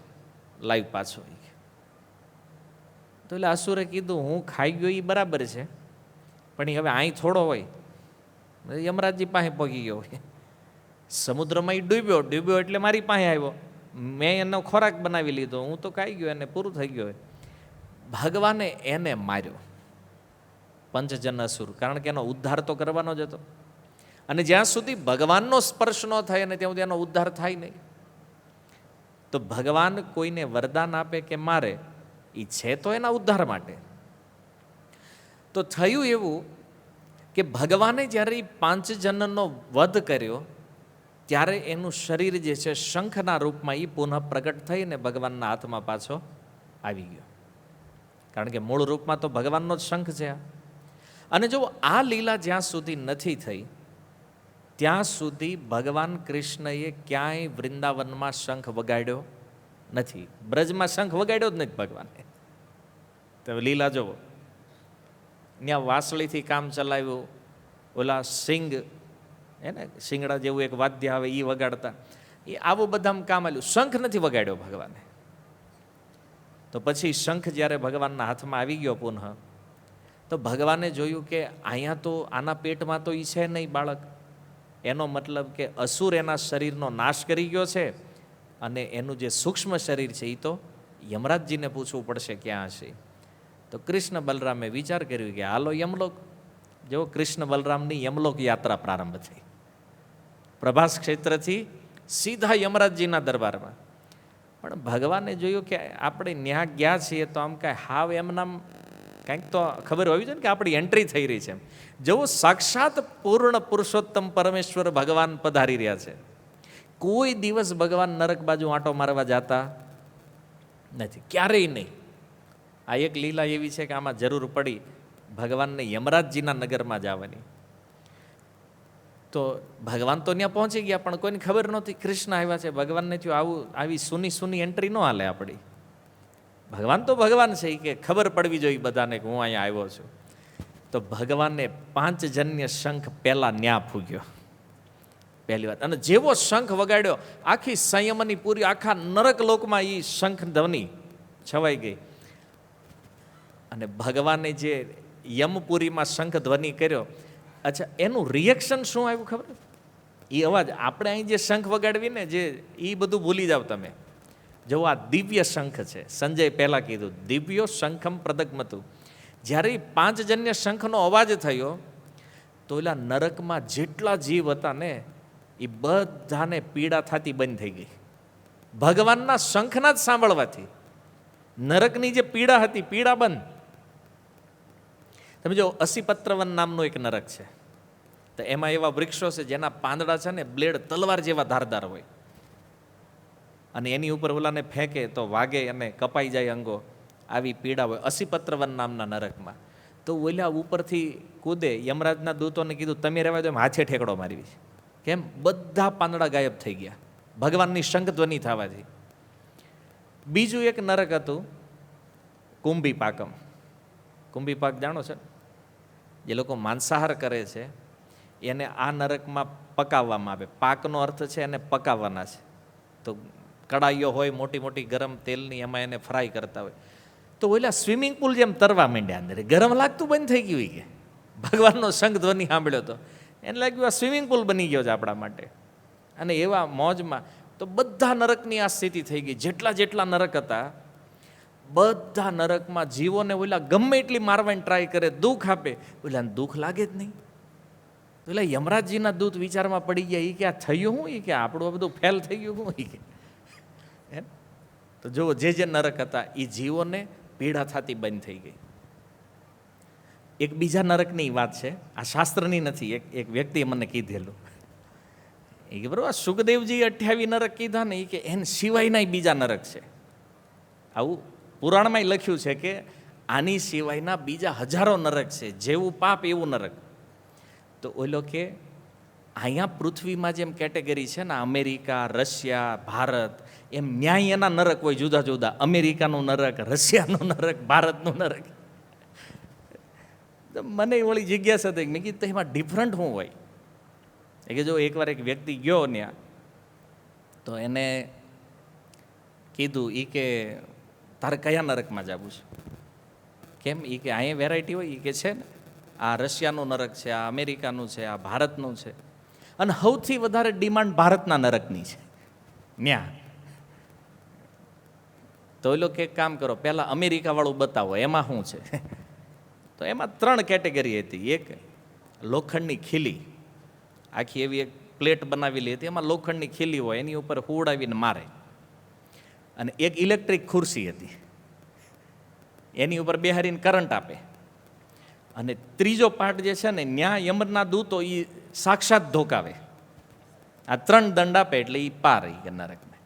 લાવી પાછો. તો એટલે અસુરે કીધું હું ખાઈ ગયો એ બરાબર છે, પણ એ હવે અહીં થોડો હોય, યમરાજજી પાસે પગી ગયો હોય. સમુદ્રમાં એ ડૂબ્યો એટલે મારી પાસે આવ્યો, મેં એનો ખોરાક બનાવી લીધો, હું તો ખાઈ ગયો, એને પૂરું થઈ ગયું. ભગવાને એને માર્યો, પંચજન અસુર, કારણ કે એનો ઉદ્ધાર તો કરવાનો જ હતો. અને જ્યાં સુધી ભગવાનનો સ્પર્શ ન થાય અને ત્યાં સુધી એનો ઉદ્ધાર થાય નહીં. તો ભગવાન કોઈને વરદાન આપે કે મારે, એ છે તો એના ઉદ્ધાર માટે. તો થયું એવું કે ભગવાને જ્યારે એ પાંચજનનો વધ કર્યો ત્યારે એનું શરીર જે છે શંખના રૂપમાં એ પુનઃ પ્રગટ થઈને ભગવાનના હાથમાં પાછો આવી ગયો. કારણ કે મૂળ રૂપમાં તો ભગવાનનો જ શંખ છે. અને જો આ લીલા જ્યાં સુધી નથી થઈ ત્યાં સુધી ભગવાન કૃષ્ણએ ક્યાંય વૃંદાવનમાં શંખ વગાડ્યો નથી, બ્રજમાં શંખ વગાડ્યો જ નથી ભગવાને. તો લીલા જોવો, ત્યાં વાંસળીથી કામ ચલાવ્યું, ઓલા સિંગ એને શિંગડા જેવું એક વાદ્ય આવે એ વગાડતા, એ આવું બધામાં કામ આવ્યું, શંખ નથી વગાડ્યો ભગવાને. તો પછી શંખ જ્યારે ભગવાનના હાથમાં આવી ગયો પુનઃ, તો ભગવાને જોયું કે અહીંયા તો આના પેટમાં તો એ છે નહીં બાળક, એનો મતલબ કે અસુર એના શરીરનો નાશ કરી ગયો છે અને એનું જે સૂક્ષ્મ શરીર છે એ તો યમરાજજીને પૂછવું પડશે ક્યાં હશે. તો કૃષ્ણ બલરામે વિચાર કર્યો કે હાલો યમલોક. જેવો કૃષ્ણ બલરામની યમલોક યાત્રા પ્રારંભ થઈ, પ્રભાસ ક્ષેત્રથી સીધા યમરાજજીના દરબારમાં. પણ ભગવાને જોયું કે આપણે ન્યા ગયા છીએ તો આમ કાંઈ હાવ એમનામ કંઈક તો ખબર હોવી જોઈએ ને કે આપણી એન્ટ્રી થઈ રહી છે. જેવો સાક્ષાત પૂર્ણ પુરુષોત્તમ પરમેશ્વર ભગવાન પધારી રહ્યા છે. કોઈ દિવસ ભગવાન નરક બાજુ આંટો મારવા જતા નથી, ક્યારેય નહીં. આ એક લીલા એવી છે કે આમાં જરૂર પડી ભગવાનને યમરાજજીના નગરમાં જવાની. તો ભગવાન તો ત્યાં પહોંચી ગયા પણ કોઈને ખબર નહોતી કૃષ્ણ આવ્યા છે. ભગવાનને થયું આવી સુની એન્ટ્રી ન હાલે આપણી. ભગવાન તો ભગવાન છે, કે ખબર પડવી જોઈએ બધાને કે હું અહીંયા આવ્યો છું. તો ભગવાનને પાંચજન્ય શંખ પહેલા ન્યા ફૂગ્યો, પહેલી વાત. અને જેવો શંખ વગાડ્યો આખી સંયમની પૂરી આખા નરક લોકમાં એ શંખ ધ્વનિ છવાઈ ગઈ. અને ભગવાને જે યમપુરીમાં શંખ ધ્વનિ કર્યો, અચ્છા એનું રિએક્શન શું આવ્યું ખબર? એ અવાજ આપણે અહીં જે શંખ વગાડવી ને જે એ બધું ભૂલી જાવ તમે. જો આ દિવ્ય શંખ છે, સંજય પહેલા કીધું દિવ્યો શંખમ પ્રદગમતું. જ્યારે એ પાંચજન્ય શંખનો અવાજ થયો તો એલા નરકમાં જેટલા જીવ હતા ને એ બધાને પીડા થતી બંધ થઈ ગઈ, ભગવાનના શંખના જ સાંભળવાથી. નરકની જે પીડા હતી પીડા બંધ. તમે જો અસીપત્રવન નામનું એક નરક છે, તો એમાં એવા વૃક્ષો છે જેના પાંદડા છે ને બ્લેડ તલવાર જેવા ધારદાર હોય, અને એની ઉપર ઓલાને ફેંકે તો વાગે અને કપાઈ જાય અંગો, આવી પીડા હોય અસીપત્રવન નામના નરકમાં. તો ઓલા ઉપરથી કૂદે, યમરાજના દૂતોને કીધું તમે રહેવા દો, એમ હાથે ઠેકડો મારવી. કેમ? બધા પાંદડા ગાયબ થઈ ગયા ભગવાનની શંખ ધ્વનિ થવાથી. બીજું એક નરક હતું કુંભીપાકમ. કુંભીપાક જાણો છો? જે લોકો માંસાહાર કરે છે એને આ નરકમાં પકાવવામાં આવે. પાકનો અર્થ છે એને પકાવવાના છે. તો કડાઈઓ હોય મોટી મોટી ગરમ તેલની, એમાં એને ફ્રાય કરતા હોય. તો ઓલા સ્વિમિંગ પુલ જેમ તરવા માંડ્યા અંદર, ગરમ લાગતું બંધ થઈ ગયું કે ભગવાનનો શંખ ધ્વનિ સાંભળ્યો તો એને લાગ્યું આ સ્વિમિંગ પુલ બની ગયો છે આપણા માટે. અને એવા મોજમાં તો બધા નરકની આ સ્થિતિ થઈ ગઈ. જેટલા નરક હતા બધા નરકમાં જીવોને ઓલા ગમે એટલી મારવાની ટ્રાય કરે, દુઃખ આપે, ઓલાને દુઃખ લાગે જ નહીં. એટલે યમરાજજીના દૂત વિચારમાં પડી ગયા, એ કે આ થયું હું, એ કે આપણું બધું ફેલ થઈ ગયું હું, એ કે. તો જુઓ જે નરક હતા એ જીવોને પીડા થતી બંધ થઈ ગઈ. એક બીજા નરકની વાત છે, આ શાસ્ત્રની નથી, એક વ્યક્તિએ મને કીધેલું. એ કે બરાબર સુખદેવજી 28 નરક કીધા ને એ કે એને સિવાયના બીજા નરક છે. આવું પુરાણમાં લખ્યું છે કે આની સિવાયના બીજા હજારો નરક છે, જેવું પાપ એવું નરક. તો ઓલો કે અહીંયા પૃથ્વીમાં જેમ કેટેગરી છે ને, અમેરિકા, રશિયા, ભારત, એમ ન્યાય એના નરક હોય જુદા જુદા. અમેરિકાનું નરક, રશિયાનું નરક, ભારતનું નરક. મને વળી જિજ્ઞાસા થઈ, મેં કીધું એમાં ડિફરન્ટ શું હોય? એ કે જો એકવાર એક વ્યક્તિ ગયો ત્યાં, તો એને કીધું એ કે તારે કયા નરકમાં જવું છે? કેમ? એ કે અહીંયા વેરાયટી હોય. એ કે છે ને, આ રશિયાનું નરક છે, આ અમેરિકાનું છે, આ ભારતનું છે, અને સૌથી વધારે ડિમાન્ડ ભારતના નરકની છે ન્યા. તો એ લોકો એક કામ કરો, પહેલાં અમેરિકાવાળું બતાવો, એમાં શું છે? તો એમાં 3 કેટેગરી હતી. એક લોખંડની ખીલી, આખી એવી એક પ્લેટ બનાવેલી હતી, એમાં લોખંડની ખીલી હોય, એની ઉપર હુડાવીને મારે. અને એક ઇલેક્ટ્રિક ખુરશી હતી, એની ઉપર બેહારીને કરંટ આપે. અને ત્રીજો પાર્ટ જે છે ને, ન્યા યમના દૂતો એ સાક્ષાત ધોકાવે. આ 3 દંડ આપે એટલે એ પાર એ કે નરકને.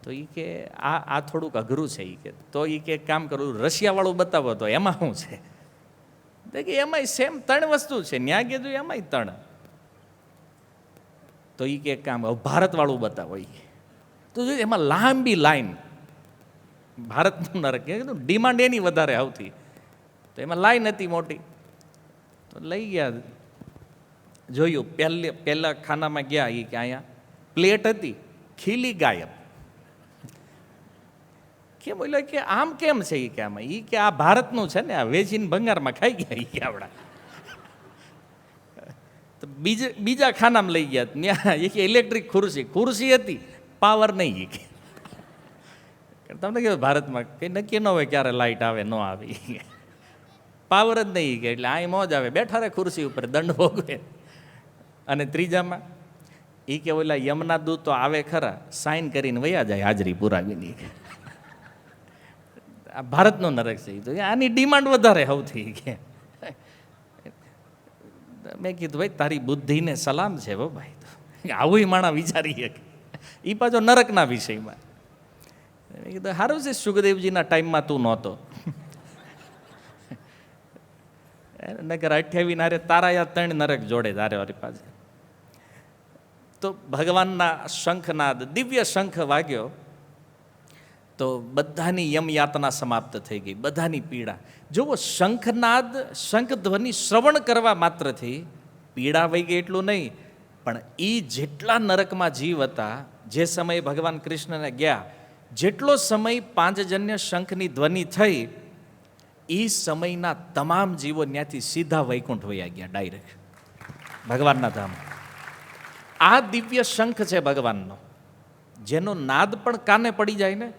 તો એ કે આ થોડુંક અઘરું છે. એ કે તો એ કે કામ કરું, રશિયાવાળું બતાવો તો એમાં શું છે? તો કે એમાંય સેમ 3 વસ્તુ છે, ન્યા કીધું એમાંય 3. તો એ કે કામ ભારતવાળું બતાવો. એ તો એમાં લાંબી લાઈન, ભારતનું નરક કીધું ડિમાન્ડ એની વધારે આવતી, તો એમાં લાઈન હતી મોટી. તો લઈ ગયા, જોયું, પહેલા ખાનામાં ગયા. એ કે અહીંયા પ્લેટ હતી, ખીલી ગાયબ. કેમ? બોલો કે આમ કેમ છે? એ કે આમાં, એ કે આ ભારતનું છે ને, આ વેચીને ભંગારમાં ખાઈ ગયા. એ કે આવડા. તો બીજા ખાનામાં લઈ ગયા, ત્યાં એ કે ઇલેક્ટ્રિક ખુરશી હતી, પાવર નહીં. એ કે તમને કહેવાય ભારતમાં કંઈ નક્કી ન હોય ક્યારે લાઇટ આવે ન આવે, પાવર જ નહીં. કે એટલે અહીં મોજ આવે, બેઠા રહે ખુરશી ઉપર, દંડ ભોગવે. અને ત્રીજામાં એ કે ઓલા યમના દૂત તો આવે ખરા, સાઇન કરીને વયા જાય હાજરી પુરાવીને. આ ભારતનો નરક છે. તો આની ડિમાન્ડ વધારે સૌથી. કે મેં કીધું ભાઈ તારી બુદ્ધિને સલામ છે હો ભાઈ, આવું માણા વિચારીએ. એ પાછો નરકના વિષયમાં. મેં કીધું સારું છે સુખદેવજીના ટાઈમમાં તું નહોતો, નગર 28 નારે તારા યા 3 નરક જોડે તારે વારી પાસે. તો ભગવાનના શંખનાદ, દિવ્ય શંખ વાગ્યો તો બધાની યમયાતના સમાપ્ત થઈ ગઈ, બધાની પીડા. જુઓ, શંખનાદ, શંખ ધ્વનિ શ્રવણ કરવા માત્રથી પીડા વહી ગઈ એટલું નહીં, પણ એ જેટલા નરકમાં જીવ હતા, જે સમયે ભગવાન કૃષ્ણને ગયા, જેટલો સમય પાંચજન્ય શંખની ધ્વનિ થઈ, એ સમયના તમામ જીવો ત્યાંથી સીધા વૈકુંઠ વયા ગયા, ડાયરેક્ટ ભગવાનના ધામ. આ દિવ્ય શંખ છે ભગવાનનો, જેનો નાદ પણ કાને પડી જાય ને,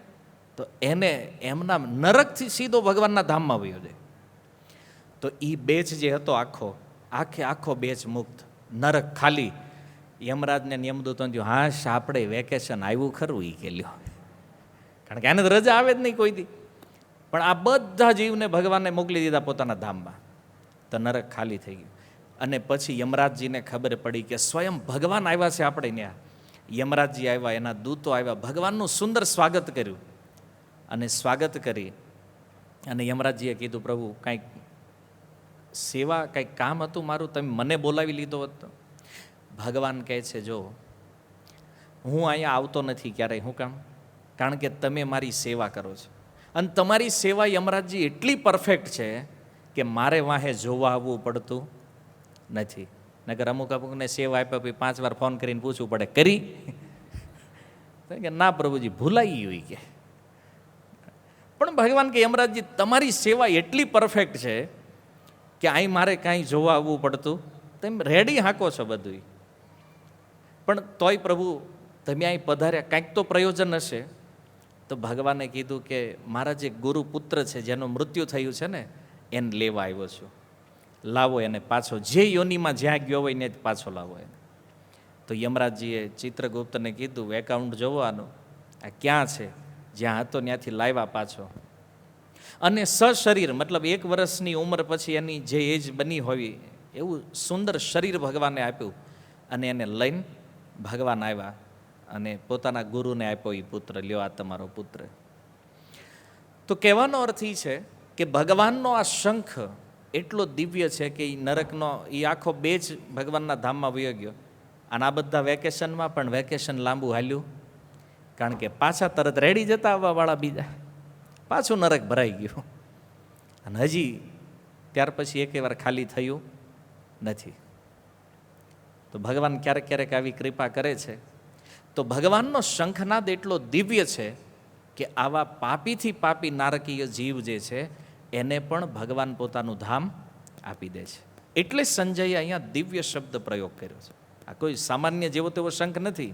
તો એને એમના નરકથી સીધો ભગવાનના ધામમાં વયો જાય. તો એ બેચ જે હતો આખો બેચ મુક્ત, નરક ખાલી. યમરાજને યમદૂતોને થયું, હા આપણે વેકેશન આવ્યું ખરું. એ કે લ્યો, કારણ કે એને રજા આવે જ નહીં કોઈ દી. પણ આ બધા જીવને ભગવાને મોકલી દીધા પોતાના ધામમાં, તો નરક ખાલી થઈ ગયું. અને પછી યમરાજજીને ખબર પડી કે સ્વયં ભગવાન આવ્યા છે આપણે ત્યાં. યમરાજજી આવ્યા, એના દૂતો આવ્યા, ભગવાનનું સુંદર સ્વાગત કર્યું. અને સ્વાગત કરી અને યમરાજજીએ કીધું, પ્રભુ કાંઈક સેવા, કાંઈક કામ હતું મારું, તમે મને બોલાવી લીધો હોત તો. ભગવાન કહે છે, જો હું અહીંયા આવતો નથી ક્યારેય. શું કામ? કારણ કે તમે મારી સેવા કરો છો, અને તમારી સેવા યમરાજજી એટલી પરફેક્ટ છે કે મારે વાહે જોવા આવવું પડતું નથી. નગર અમુકને સેવા આપ્યા પછી 5 વાર ફોન કરીને પૂછવું પડે, કરી? કે ના પ્રભુજી, ભૂલાઈ ગયું. કે પણ ભગવાન કે યમરાજજી તમારી સેવા એટલી પરફેક્ટ છે કે અહીં મારે કાંઈ જોવા આવવું પડતું, તમે રેડી હાંકો છો બધું. પણ તોય પ્રભુ તમે અહીં પધાર્યા, કાંઈક તો પ્રયોજન હશે. તો ભગવાને કીધું કે મારા જે ગુરુપુત્ર છે, જેનું મૃત્યુ થયું છે ને, એને લેવા આવ્યો છું. લાવો એને પાછો, જે યોનિમાં જ્યાં ગયો હોય ને પાછો લાવો એને. તો યમરાજજીએ ચિત્રગુપ્તને કીધું, એકાઉન્ટ જોવાનું, આ ક્યાં છે? જ્યાં હતો ત્યાંથી લાવ્યા પાછો. અને સશરીર, મતલબ 1 વર્ષની ઉંમર પછી એની જે એજ બની હોય એવું સુંદર શરીર ભગવાને આપ્યું. અને એને લઈને ભગવાન આવ્યા અને પોતાના ગુરુને આપ્યો એ પુત્ર, લ્યો આ તમારો પુત્ર. તો કહેવાનો અર્થ એ છે કે ભગવાનનો આ શંખ એટલો દિવ્ય છે કે એ નરકનો એ આખો બેજ ભગવાનના ધામમાં વયો ગયો. અને આ બધા વેકેશનમાં પણ વેકેશન લાંબુ હાલ્યું, કારણ કે પાછા તરત રેડી જતા આવવાવાળા બીજા, પાછું નરક ભરાઈ ગયું. અને હજી ત્યાર પછી એકે વાર ખાલી થયું નથી. તો ભગવાન ક્યારેક ક્યારેક આવી કૃપા કરે છે. તો ભગવાનનો શંખનાદ એટલો દિવ્ય છે કે આવા પાપીથી પાપી નારકીય જીવ જે છે એને પણ ભગવાન પોતાનું ધામ આપી દે છે. એટલે સંજયે અહીંયા દિવ્ય શબ્દ પ્રયોગ કર્યો છે. આ કોઈ સામાન્ય જેવો તેવો શંખ નથી,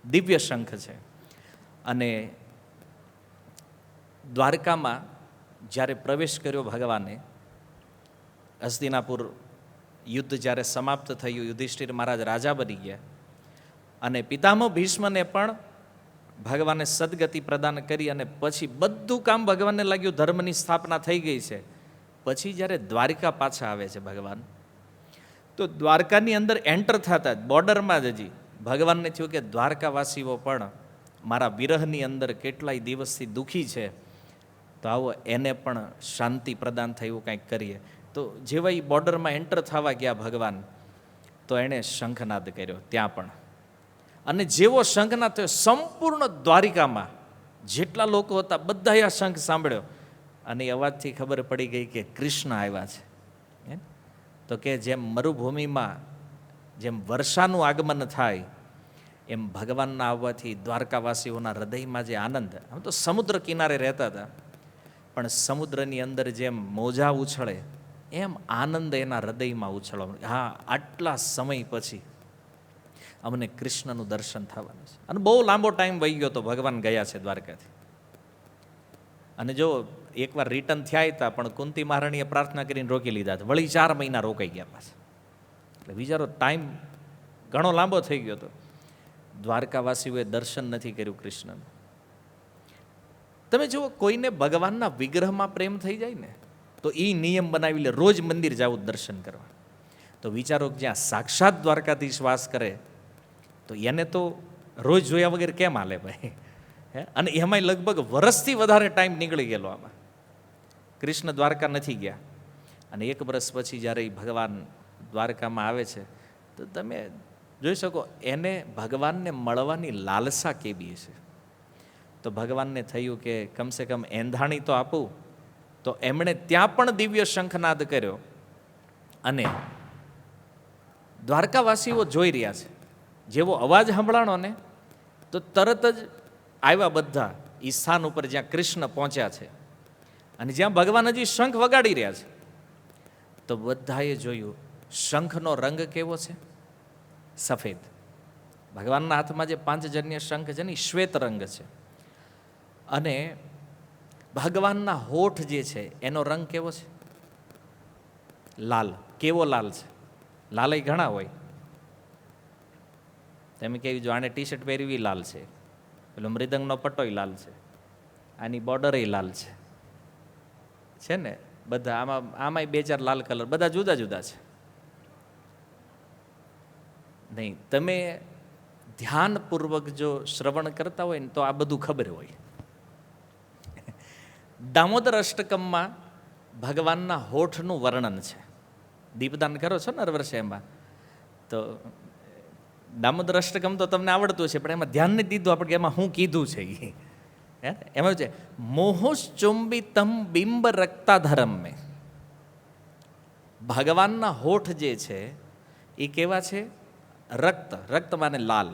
દિવ્ય શંખ છે. અને દ્વારકામાં જ્યારે પ્રવેશ કર્યો ભગવાને, હસ્તિનાપુર યુદ્ધ જ્યારે સમાપ્ત થયું, યુધિષ્ઠિર મહારાજ રાજા બની ગયા અને પિતામહ ભીષ્મને પણ ભગવાને સદગતિ પ્રદાન કરી અને પછી બધું કામ ભગવાનને લાગ્યું ધર્મની સ્થાપના થઈ ગઈ છે. પછી જ્યારે દ્વારિકા પાછા આવે છે ભગવાન, તો દ્વારકાની અંદર એન્ટર થતા જ બોર્ડરમાં જ હજી ભગવાનને થયું કે દ્વારકાવાસીઓ પણ મારા વિરહની અંદર કેટલાય દિવસથી દુઃખી છે, તો આવો એને પણ શાંતિ પ્રદાન થયું કંઈક કરીએ. તો જેવા એ બોર્ડરમાં એન્ટર થવા ગયા ભગવાન, તો એણે શંખનાદ કર્યો ત્યાં પણ. અને જેવો શંખનાદ થયો, સંપૂર્ણ દ્વારિકામાં જેટલા લોકો હતા બધાએ આ શંખ સાંભળ્યો અને એ અવાજથી ખબર પડી ગઈ કે કૃષ્ણ આવ્યા છે. તો કે જેમ મરુભૂમિમાં જેમ વર્ષાનું આગમન થાય એમ ભગવાનના આવવાથી દ્વારકાવાસીઓના હૃદયમાં જે આનંદ, આમ તો સમુદ્ર કિનારે રહેતા હતા પણ સમુદ્રની અંદર જેમ મોજા ઉછળે એમ આનંદ એના હૃદયમાં ઉછળવા. હા, આટલા સમય પછી અમને કૃષ્ણનું દર્શન થવાનું છે. અને બહુ લાંબો ટાઈમ વહી ગયો તો ભગવાન ગયા છે દ્વારકાથી. અને જો એકવાર રિટર્ન થયા હતા પણ કુંતી મહારાણીએ પ્રાર્થના કરીને રોકી લીધા હતા, વળી 4 મહિના રોકાઈ ગયા પાછા. એટલે વિચારો, ટાઈમ ઘણો લાંબો થઈ ગયો હતો. દ્વારકાવાસીઓએ દર્શન નથી કર્યું કૃષ્ણનું. તમે જુઓ, કોઈને ભગવાનના વિગ્રહમાં પ્રેમ થઈ જાય ને તો એ નિયમ બનાવી લે, રોજ મંદિર જાવું દર્શન કરવા. તો વિચારો, જ્યાં સાક્ષાત દ્વારકાધીશ વાસ કરે તો એને તો રોજ જોયા વગર કેમ હાલે ભાઈ? અને એમાંય લગભગ વર્ષથી વધારે ટાઈમ નીકળી ગયેલો આમાં. કૃષ્ણ દ્વારકા નથી ગયા અને 1 વર્ષ પછી જ્યારે ભગવાન દ્વારકામાં આવે છે તો તમે જોઈ શકો એને ભગવાનને મળવાની લાલસા કેવી છે. તો ભગવાનને થયું કે કમસે કમ એંધાણી તો આપું. તો એમણે ત્યાં પણ દિવ્ય શંખનાદ કર્યો અને દ્વારકાવાસીઓ જોઈ રહ્યા છે. જેવો અવાજ સંભળાણો ને તો તરત જ આવ્યા બધા એ સ્થાન ઉપર જ્યાં કૃષ્ણ પહોંચ્યા છે અને જ્યાં ભગવાન હજી શંખ વગાડી રહ્યા છે. તો બધાએ જોયું શંખનો રંગ કેવો છે? સફેદ. ભગવાનના હાથમાં જે 5 જન્ય શંખ છે ને એ શ્વેત રંગ છે. અને ભગવાનના હોઠ જે છે એનો રંગ કેવો છે? લાલ. કેવો લાલ છે? લાલ ઘણા હોય. તમે કેવી, જો આને ટી શર્ટ પહેરવી લાલ છે, પેલો મૃદંગનો પટ્ટોય લાલ છે, આની બોર્ડર લાલ છે ને, બધા આમાંય 2-4 લાલ કલર, બધા જુદા જુદા છે. નહીં, તમે ધ્યાનપૂર્વક જો શ્રવણ કરતા હોય ને તો આ બધું ખબર હોય. દામોદર અષ્ટકમમાં ભગવાનના હોઠનું વર્ણન છે. દીપદાન કરો છો ને હર વર્ષે એમાં, તો દામોદર અષ્ટકમ તો તમને આવડતું છે પણ એમાં ધ્યાન નથી દીધું આપણે કે એમાં શું કીધું છે. એમાં છે મોહશ્ચુંબિતમ બિંબ રક્તાધરમ મેં. ભગવાનના હોઠ જે છે એ કેવા છે? રક્ત. રક્ત માને લાલ.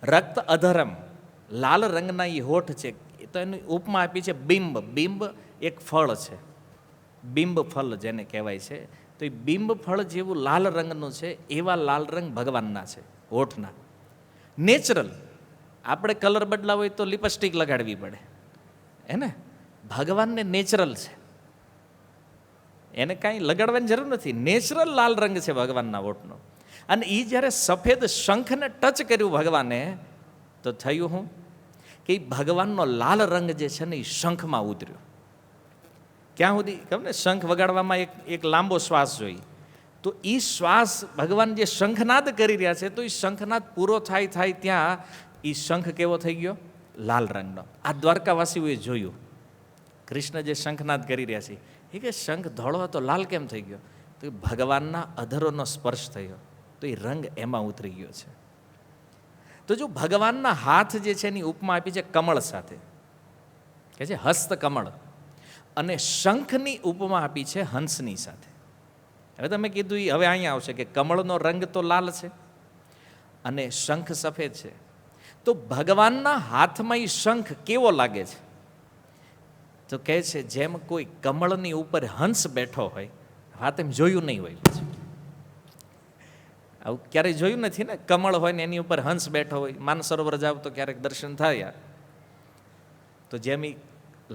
રક્ત અધરમ, લાલ રંગના એ હોઠ છે. તો એની ઉપમા આપી છે બિંબ. બિંબ એક ફળ છે, બિંબ ફળ જેને કહેવાય છે. તો એ બિંબ ફળ જેવું લાલ રંગનું છે, એવા લાલ રંગ ભગવાનના છે હોઠના. નેચરલ. આપણે કલર બદલાવો હોય તો લિપસ્ટિક લગાડવી પડે હે ને? ભગવાનને નેચરલ છે, એને કાંઈ લગાડવાની જરૂર નથી. નેચરલ લાલ રંગ છે ભગવાનના હોઠનો. અને એ જ્યારે સફેદ શંખને ટચ કર્યું ભગવાને, તો થયું હું કે ભગવાનનો લાલ રંગ જે છે ને એ શંખમાં ઉતર્યો. ક્યાં સુધી? ખબર ને, શંખ વગાડવામાં એક લાંબો શ્વાસ જોઈએ. તો તો એ શ્વાસ ભગવાન જે શંખનાદ કરી રહ્યા છે, તો એ શંખનાદ પૂરો થાય ત્યાં એ શંખ કેવો થઈ ગયો? લાલ રંગનો. આ દ્વારકાવાસીઓએ જોયું, કૃષ્ણ જે શંખનાદ કરી રહ્યા છે એ કે શંખ ધોળો હતો, લાલ કેમ થઈ ગયો? તો ભગવાનના અધરોનો સ્પર્શ થયો તો એ રંગ એમાં ઉતરી ગયો છે. તો જો ભગવાનના હાથ જે છે એની ઉપમા આપી છે કમળ સાથે, કે છે હસ્ત કમળ, અને શંખની ઉપમા આપી છે હંસની સાથે. હવે તમે કીધું એ હવે અહીંયા આવશે કે કમળનો રંગ તો લાલ છે અને શંખ સફેદ છે, તો ભગવાનના હાથમાં એ શંખ કેવો લાગે છે? તો કહે છે જેમ કોઈ કમળની ઉપર હંસ બેઠો હોય. વાત એમ જોયું નહીં હોય, પછી આવું ક્યારેય જોયું નથી ને, કમળ હોય ને એની ઉપર હંસ બેઠો હોય. માનસરોવર જાવ તો ક્યારેક દર્શન થાય. તો જેમ એ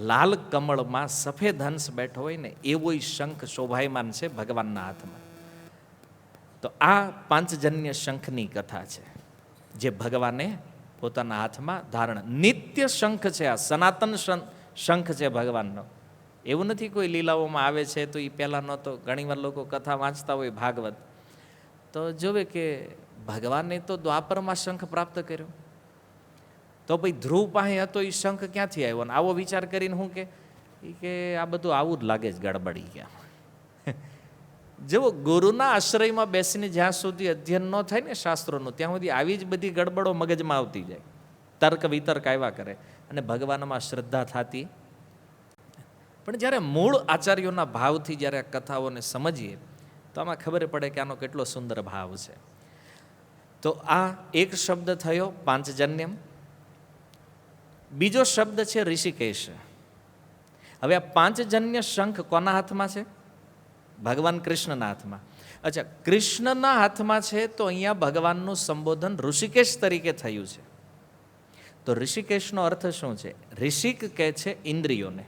લાલ કમળમાં સફેદ હંસ બેઠો હોય ને, એવો શંખ શોભાયમાન છે ભગવાનના હાથમાં. તો આ પાંચજન્ય શંખની કથા છે જે ભગવાને પોતાના હાથમાં ધારણ. નિત્ય શંખ છે આ, સનાતન શંખ છે ભગવાનનો. એવું નથી કોઈ લીલાઓમાં આવે છે તો એ પહેલાં નહોતો. ઘણીવાર લોકો કથા વાંચતા હોય ભાગવત, તો જોવે કે ભગવાને તો દ્વાપરમાં શંખ પ્રાપ્ત કર્યો, તો ભાઈ ધ્રુવ પાસે હતો એ શંખ ક્યાંથી આવ્યો? ને આવો વિચાર કરીને હું કે આ બધું આવું જ લાગે છે, ગડબડી ગયા. જેવો ગુરુના આશ્રયમાં બેસીને જ્યાં સુધી અધ્યયન ન થાય ને શાસ્ત્રોનું, ત્યાં સુધી આવી જ બધી ગડબડો મગજમાં આવતી જાય, તર્ક વિતર્ક આવ્યા કરે અને ભગવાનમાં શ્રદ્ધા થતી. પણ જ્યારે મૂળ આચાર્યોના ભાવથી જ્યારે આ કથાઓને સમજીએ તો આમાં ખબર પડે કે આનો કેટલો સુંદર ભાવ છે. તો આ એક શબ્દ થયો પાંચજન્યમ. બીજો શબ્દ છે ઋષિકેશ. હવે આ પાંચજન્ય શંખ કોના હાથમાં છે? ભગવાન કૃષ્ણના હાથમાં. અચ્છા, કૃષ્ણના હાથમાં છે તો અહીંયા ભગવાનનું સંબોધન ઋષિકેશ તરીકે થયું છે. તો ઋષિકેશનો અર્થ શું છે? ઋષિક કહે છે ઇન્દ્રિયોને,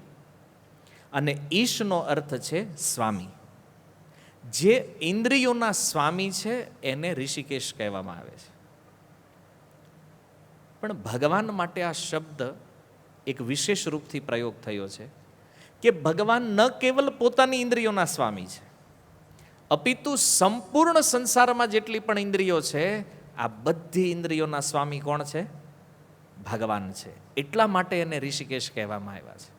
અને ઈશનો અર્થ છે સ્વામી. જે ઇન્દ્રિયોના સ્વામી છે એને ઋષિકેશ કહેવામાં આવે છે. પણ ભગવાન માટે આ શબ્દ એક વિશેષ રૂપથી પ્રયોગ થયો છે કે ભગવાન ન કેવલ પોતાની ઇન્દ્રિયોના સ્વામી છે, અપિતુ સંપૂર્ણ સંસારમાં જેટલી પણ ઇન્દ્રિયો છે, આ બધી ઇન્દ્રિયોના સ્વામી કોણ છે? ભગવાન છે. એટલા માટે એને ઋષિકેશ કહેવામાં આવ્યા છે.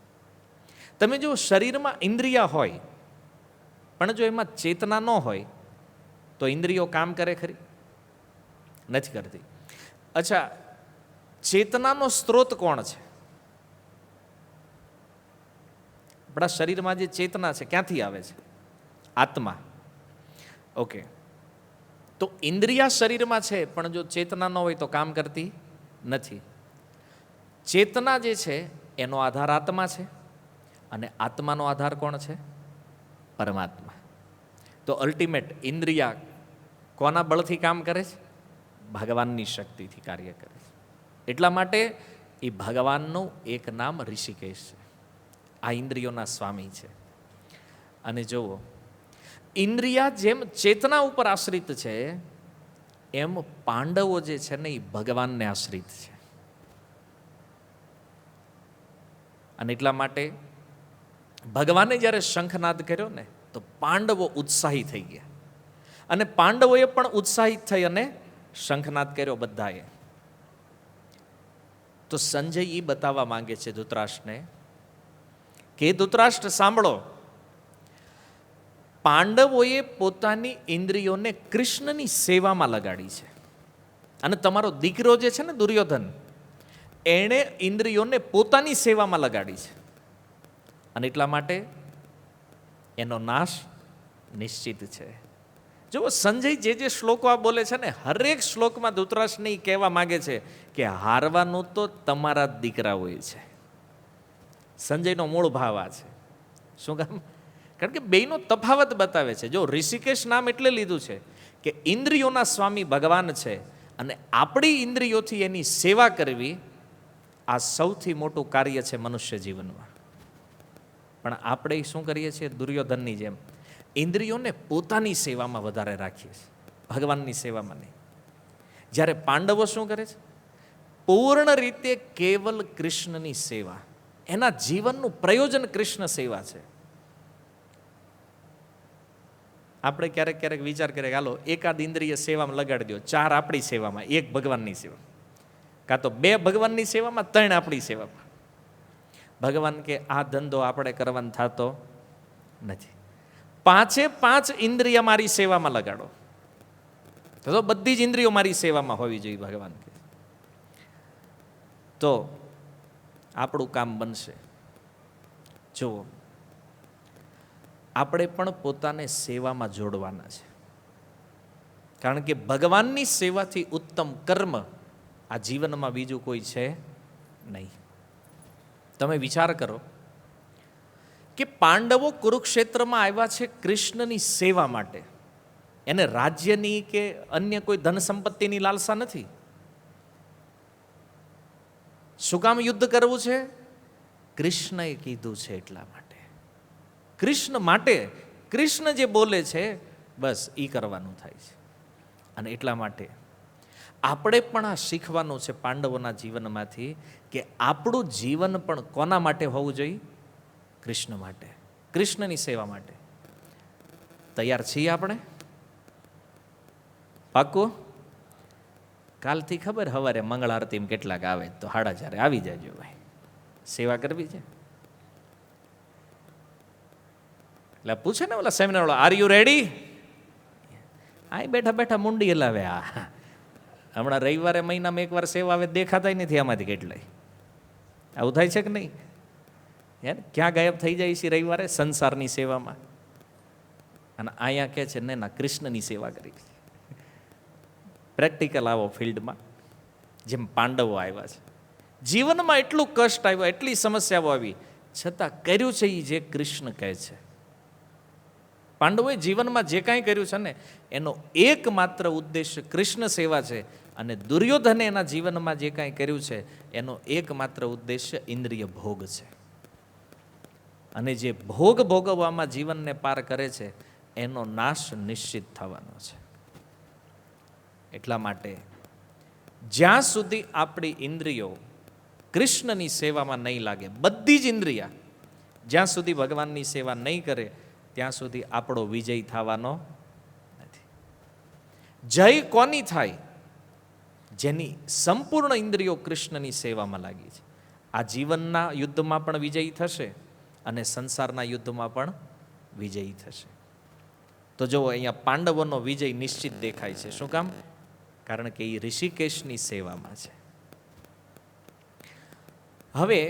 તમે જો શરીરમાં ઇન્દ્રિયા હોય પણ જો એમાં ચેતના ન હોય તો ઇન્દ્રિયો કામ કરે ખરી? નથી કરતી. અચ્છા, ચેતનાનો સ્ત્રોત કોણ છે? આપણા શરીરમાં જે ચેતના છે ક્યાંથી આવે છે? આત્મા. ઓકે, તો ઇન્દ્રિયા શરીરમાં છે પણ જો ચેતના ન હોય તો કામ કરતી નથી. ચેતના જે છે એનો આધાર આત્મા છે, અને આત્માનો આધાર કોણ છે? પરમાત્મા. તો અલ્ટિમેટ ઇન્દ્રિયા કોના બળથી કામ કરે છે? ભગવાનની શક્તિથી કાર્ય કરે છે. એટલા માટે એ ભગવાનનું એક નામ ઋષિકેશ છે. આ ઇન્દ્રિયોના સ્વામી છે. અને જુઓ, ઇન્દ્રિયા જેમ ચેતના ઉપર આશ્રિત છે, એમ પાંડવો જે છે ને એ ભગવાનને આશ્રિત છે. અને એટલા માટે ભગવાને જ્યારે શંખનાદ કર્યો ને તો પાંડવો ઉત્સાહી થઈ ગયા, અને પાંડવોએ પણ ઉત્સાહિત થઈ અને શંખનાદ કર્યો બધાએ. તો સંજય એ બતાવવા માંગે છે ધૃતરાષ્ટ્રને કે ધૃતરાષ્ટ્ર સાંભળો, પાંડવોએ પોતાની ઇન્દ્રિયોને કૃષ્ણની સેવામાં લગાડી છે, અને તમારો દીકરો જે છે ને દુર્યોધન, એણે ઇન્દ્રિયોને પોતાની સેવામાં લગાડી છે, અને એટલા માટે એનો નાશ નિશ્ચિત છે. જો સંજય જે શ્લોકો આ બોલે છે ને, હરેક શ્લોકમાં ધૃતરાષ્ટ્રને એ કહેવા માંગે છે કે હારવાનું તો તમારા દીકરાઓએ છે. સંજયનો મૂળ ભાવ આ છે. શું કામ? કારણ કે બેયનો તફાવત બતાવે છે. જો ઋષિકેશ નામ એટલે લીધું છે કે ઇન્દ્રિયોના સ્વામી ભગવાન છે, અને આપણી ઇન્દ્રિયોથી એની સેવા કરવી આ સૌથી મોટું કાર્ય છે મનુષ્ય જીવનમાં. પણ આપણે શું કરીએ છીએ? દુર્યોધનની જેમ ઇન્દ્રિયોને પોતાની સેવામાં વધારે રાખીએ છીએ, ભગવાનની સેવામાં નહીં. જ્યારે પાંડવો શું કરે છે? પૂર્ણ રીતે કેવલ કૃષ્ણની સેવા, એના જીવનનું પ્રયોજન કૃષ્ણ સેવા છે. આપણે ક્યારેક ક્યારેક વિચાર કરીએ કે હાલો એકાદ ઇન્દ્રિય સેવામાં લગાડી દો, 4 આપણી સેવામાં, 1 ભગવાનની સેવા, કાં તો 2 ભગવાનની સેવામાં, 3 આપણી સેવામાં. ભગવાન કે આ ધંધો આપણે કરવાનો થતો નથી. 5 ઇન્દ્રિય મારી સેવામાં લગાડો, તો બધી જ ઇન્દ્રિયો મારી સેવામાં હોવી જોઈએ ભગવાન કે, તો આપણું કામ બનશે. જુઓ, આપણે પણ પોતાને સેવામાં જોડવાના છે, કારણ કે ભગવાનની સેવાથી ઉત્તમ કર્મ આ જીવનમાં બીજું કોઈ છે નહીં. તમે વિચાર કરો કે પાંડવો કુરુક્ષેત્રમાં આવ્યા છે કૃષ્ણની સેવા માટે, એને રાજ્યની કે અન્ય કોઈ ધન સંપત્તિની લાલસા નથી. શું કામ યુદ્ધ કરવું છે? કૃષ્ણએ કીધું છે એટલા માટે. કૃષ્ણ માટે, કૃષ્ણ જે બોલે છે બસ એ કરવાનું થાય છે. અને એટલા માટે આપણે પણ આ શીખવાનું છે પાંડવોના જીવનમાંથી કે આપણું જીવન પણ કોના માટે હોવું જોઈએ? કૃષ્ણ માટે, કૃષ્ણની સેવા માટે. તૈયાર છીએ આપણે? પાક્કું? કાલથી ખબર સવારે મંગળ આરતીમાં કેટલાક આવે તો 4:30 આવી જાજો ભાઈ, સેવા કરવી છે. એટલે પૂછે ને ઓલા સેમિનાર વાળા, આર યુ રેડી? આ બેઠા બેઠા મુંડી હલાવે. આ હમણાં રવિવારે મહિનામાં એકવાર સેવા આવે, દેખાતા નથી આમાંથી કેટલાય. આવું થાય છે કે નહીં? યાર ક્યાં ગાયબ થઈ જાય છે રવિવારે? સંસારની સેવામાં. અને અહીંયા કહે છે ને ના, કૃષ્ણની સેવા કરી. પ્રેક્ટિકલ આવો ફિલ્ડમાં, જેમ પાંડવો આવ્યા છે. જીવનમાં એટલું કષ્ટ આવ્યો, એટલી સમસ્યાઓ આવી, છતાં કર્યું છે એ જે કૃષ્ણ કહે છે. પાંડવોએ જીવનમાં જે કાંઈ કર્યું છે ને એનો એકમાત્ર ઉદ્દેશ કૃષ્ણ સેવા છે. અને દુર્યોધને એના જીવનમાં જે કાંઈ કર્યું છે એનો એકમાત્ર ઉદ્દેશ્ય ઇન્દ્રિય ભોગ છે. અને જે ભોગ ભોગવવામાં જીવનને પાર કરે છે એનો નાશ નિશ્ચિત થવાનો છે. એટલા માટે જ્યાં સુધી આપણી ઇન્દ્રિયો કૃષ્ણની સેવામાં નહીં લાગે, બધી જ ઇન્દ્રિયા જ્યાં સુધી ભગવાનની સેવા નહીં કરે ત્યાં સુધી આપણો વિજય થવાનો નથી. જય કોની થાય? જેની સંપૂર્ણ ઇન્દ્રિયો કૃષ્ણની સેવામાં લાગી છે. આ જીવનના યુદ્ધમાં પણ વિજયી થશે અને સંસારના યુદ્ધમાં પણ વિજયી થશે. તો જો અહીંયા પાંડવોનો વિજય નિશ્ચિત દેખાય છે. શું કામ? કારણ કે એ ઋષિકેશની સેવામાં છે. હવે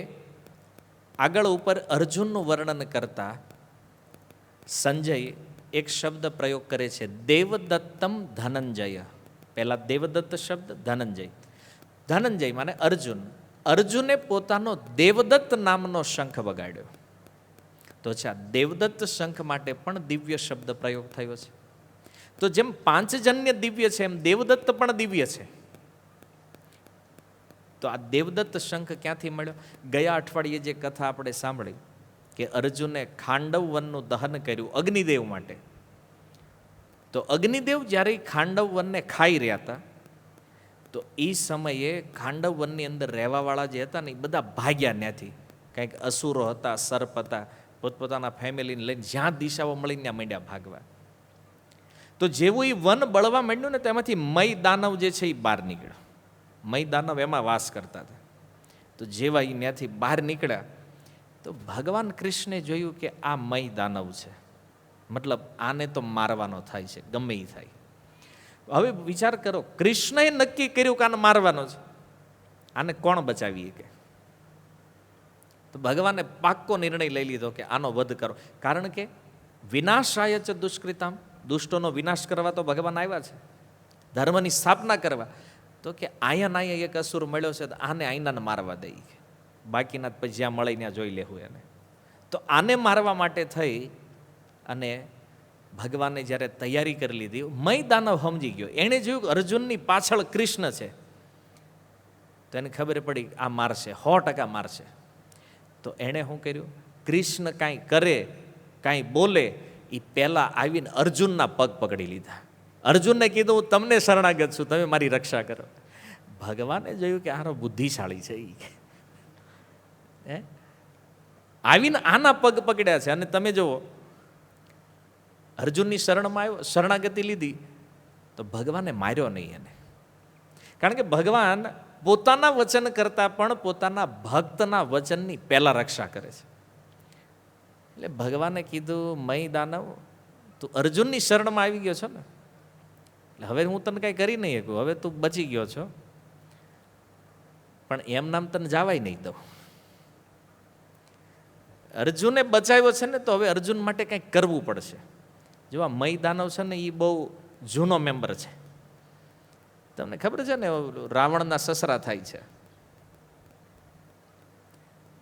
આગળ ઉપર અર્જુનનું વર્ણન કરતા સંજય એક શબ્દ પ્રયોગ કરે છે, દેવદત્તમ ધનંજય. પહેલા દેવદત્ત શબ્દ, ધનંજય. ધનંજય માને અર્જુન. અર્જુને પોતાનો દેવદત્ત નામનો શંખ વગાડ્યો. તો છે આ દેવદત્ત શંખ માટે પણ દિવ્ય શબ્દ પ્રયોગ થયો છે. તો જેમ 5 જન્ય દિવ્ય છે એમ દેવદત્ત પણ દિવ્ય છે. તો આ દેવદત્ત શંખ ક્યાંથી મળ્યો? ગયા અઠવાડિયે જે કથા આપણે સાંભળી કે અર્જુને ખાંડવ વનનું દહન કર્યું અગ્નિદેવ માટે. તો અગ્નિદેવ જ્યારે ખાંડવ વનને ખાઈ રહ્યા હતા તો એ સમયે ખાંડવ વનની અંદર રહેવાવાળા જે હતા ને એ બધા ભાગ્યા ત્યાંથી. કંઈક અસુરો હતા, સર્પ હતા, પોતપોતાના ફેમિલીને લઈને જ્યાં દિશાઓ મળીને ત્યાં માંડ્યા ભાગવા. તો જેવું એ વન બળવા માંડ્યું ને તેમાંથી મય દાનવ જે છે એ બહાર નીકળ્યો. મય દાનવ એમાં વાસ કરતા હતા. તો જેવા એ ત્યાંથી બહાર નીકળ્યા તો ભગવાન કૃષ્ણે જોયું કે આ મય દાનવ છે, મતલબ આને તો મારવાનો થાય છે, ગમે એ થાય. હવે વિચાર કરો, કૃષ્ણએ નક્કી કર્યું કે આને મારવાનો છે, આને કોણ બચાવીએ કે? તો ભગવાને પાક્કો નિર્ણય લઈ લીધો કે આનો વધ કરો. કારણ કે વિનાશાય ચ દુષ્કૃતામ, દુષ્ટોનો વિનાશ કરવા તો ભગવાન આવ્યા છે, ધર્મની સ્થાપના કરવા. તો કે અહીંયા એક અસુર મળ્યો છે તો આને આઈનાને મારવા દઈ, બાકીના પછી જ્યાં મળે ત્યાં જોઈ લેવું એને. તો આને મારવા માટે થઈ અને ભગવાને જ્યારે તૈયારી કરી લીધી, મય દાનવ સમજી ગયો. એણે જોયું કે અર્જુનની પાછળ કૃષ્ણ છે તો એને ખબર પડી આ મારશે, 100% મારશે. તો એણે શું કર્યું? કૃષ્ણ કાંઈ કરે, કાંઈ બોલે એ પહેલાં આવીને અર્જુનના પગ પકડી લીધા. અર્જુનને કીધું હું તમને શરણાગત છું, તમે મારી રક્ષા કરો. ભગવાને જોયું કે આનો બુદ્ધિશાળી છે આવીને આના પગ પકડ્યા છે. અને તમે જુઓ અર્જુનની શરણમાં આવ્યો, શરણાગતિ લીધી, તો ભગવાને માર્યો નહીં એને. કારણ કે ભગવાન પોતાના વચન કરતાં પણ પોતાના ભક્તના વચનની પહેલાં રક્ષા કરે છે. એટલે ભગવાને કીધું, મય દાનવ, તું અર્જુનની શરણમાં આવી ગયો છો ને, એટલે હવે હું તને કાંઈ કરી નહીં શકું, હવે તું બચી ગયો છો, પણ એમ નામ તને જવાય નહીં દઉં. અર્જુને બચાવ્યો છે ને, તો હવે અર્જુન માટે કંઈક કરવું પડશે. જો આ મય દાનવ છે ને, એ બહુ જૂનો મેમ્બર છે. તમને ખબર છે ને, રાવણના સસરા થાય છે,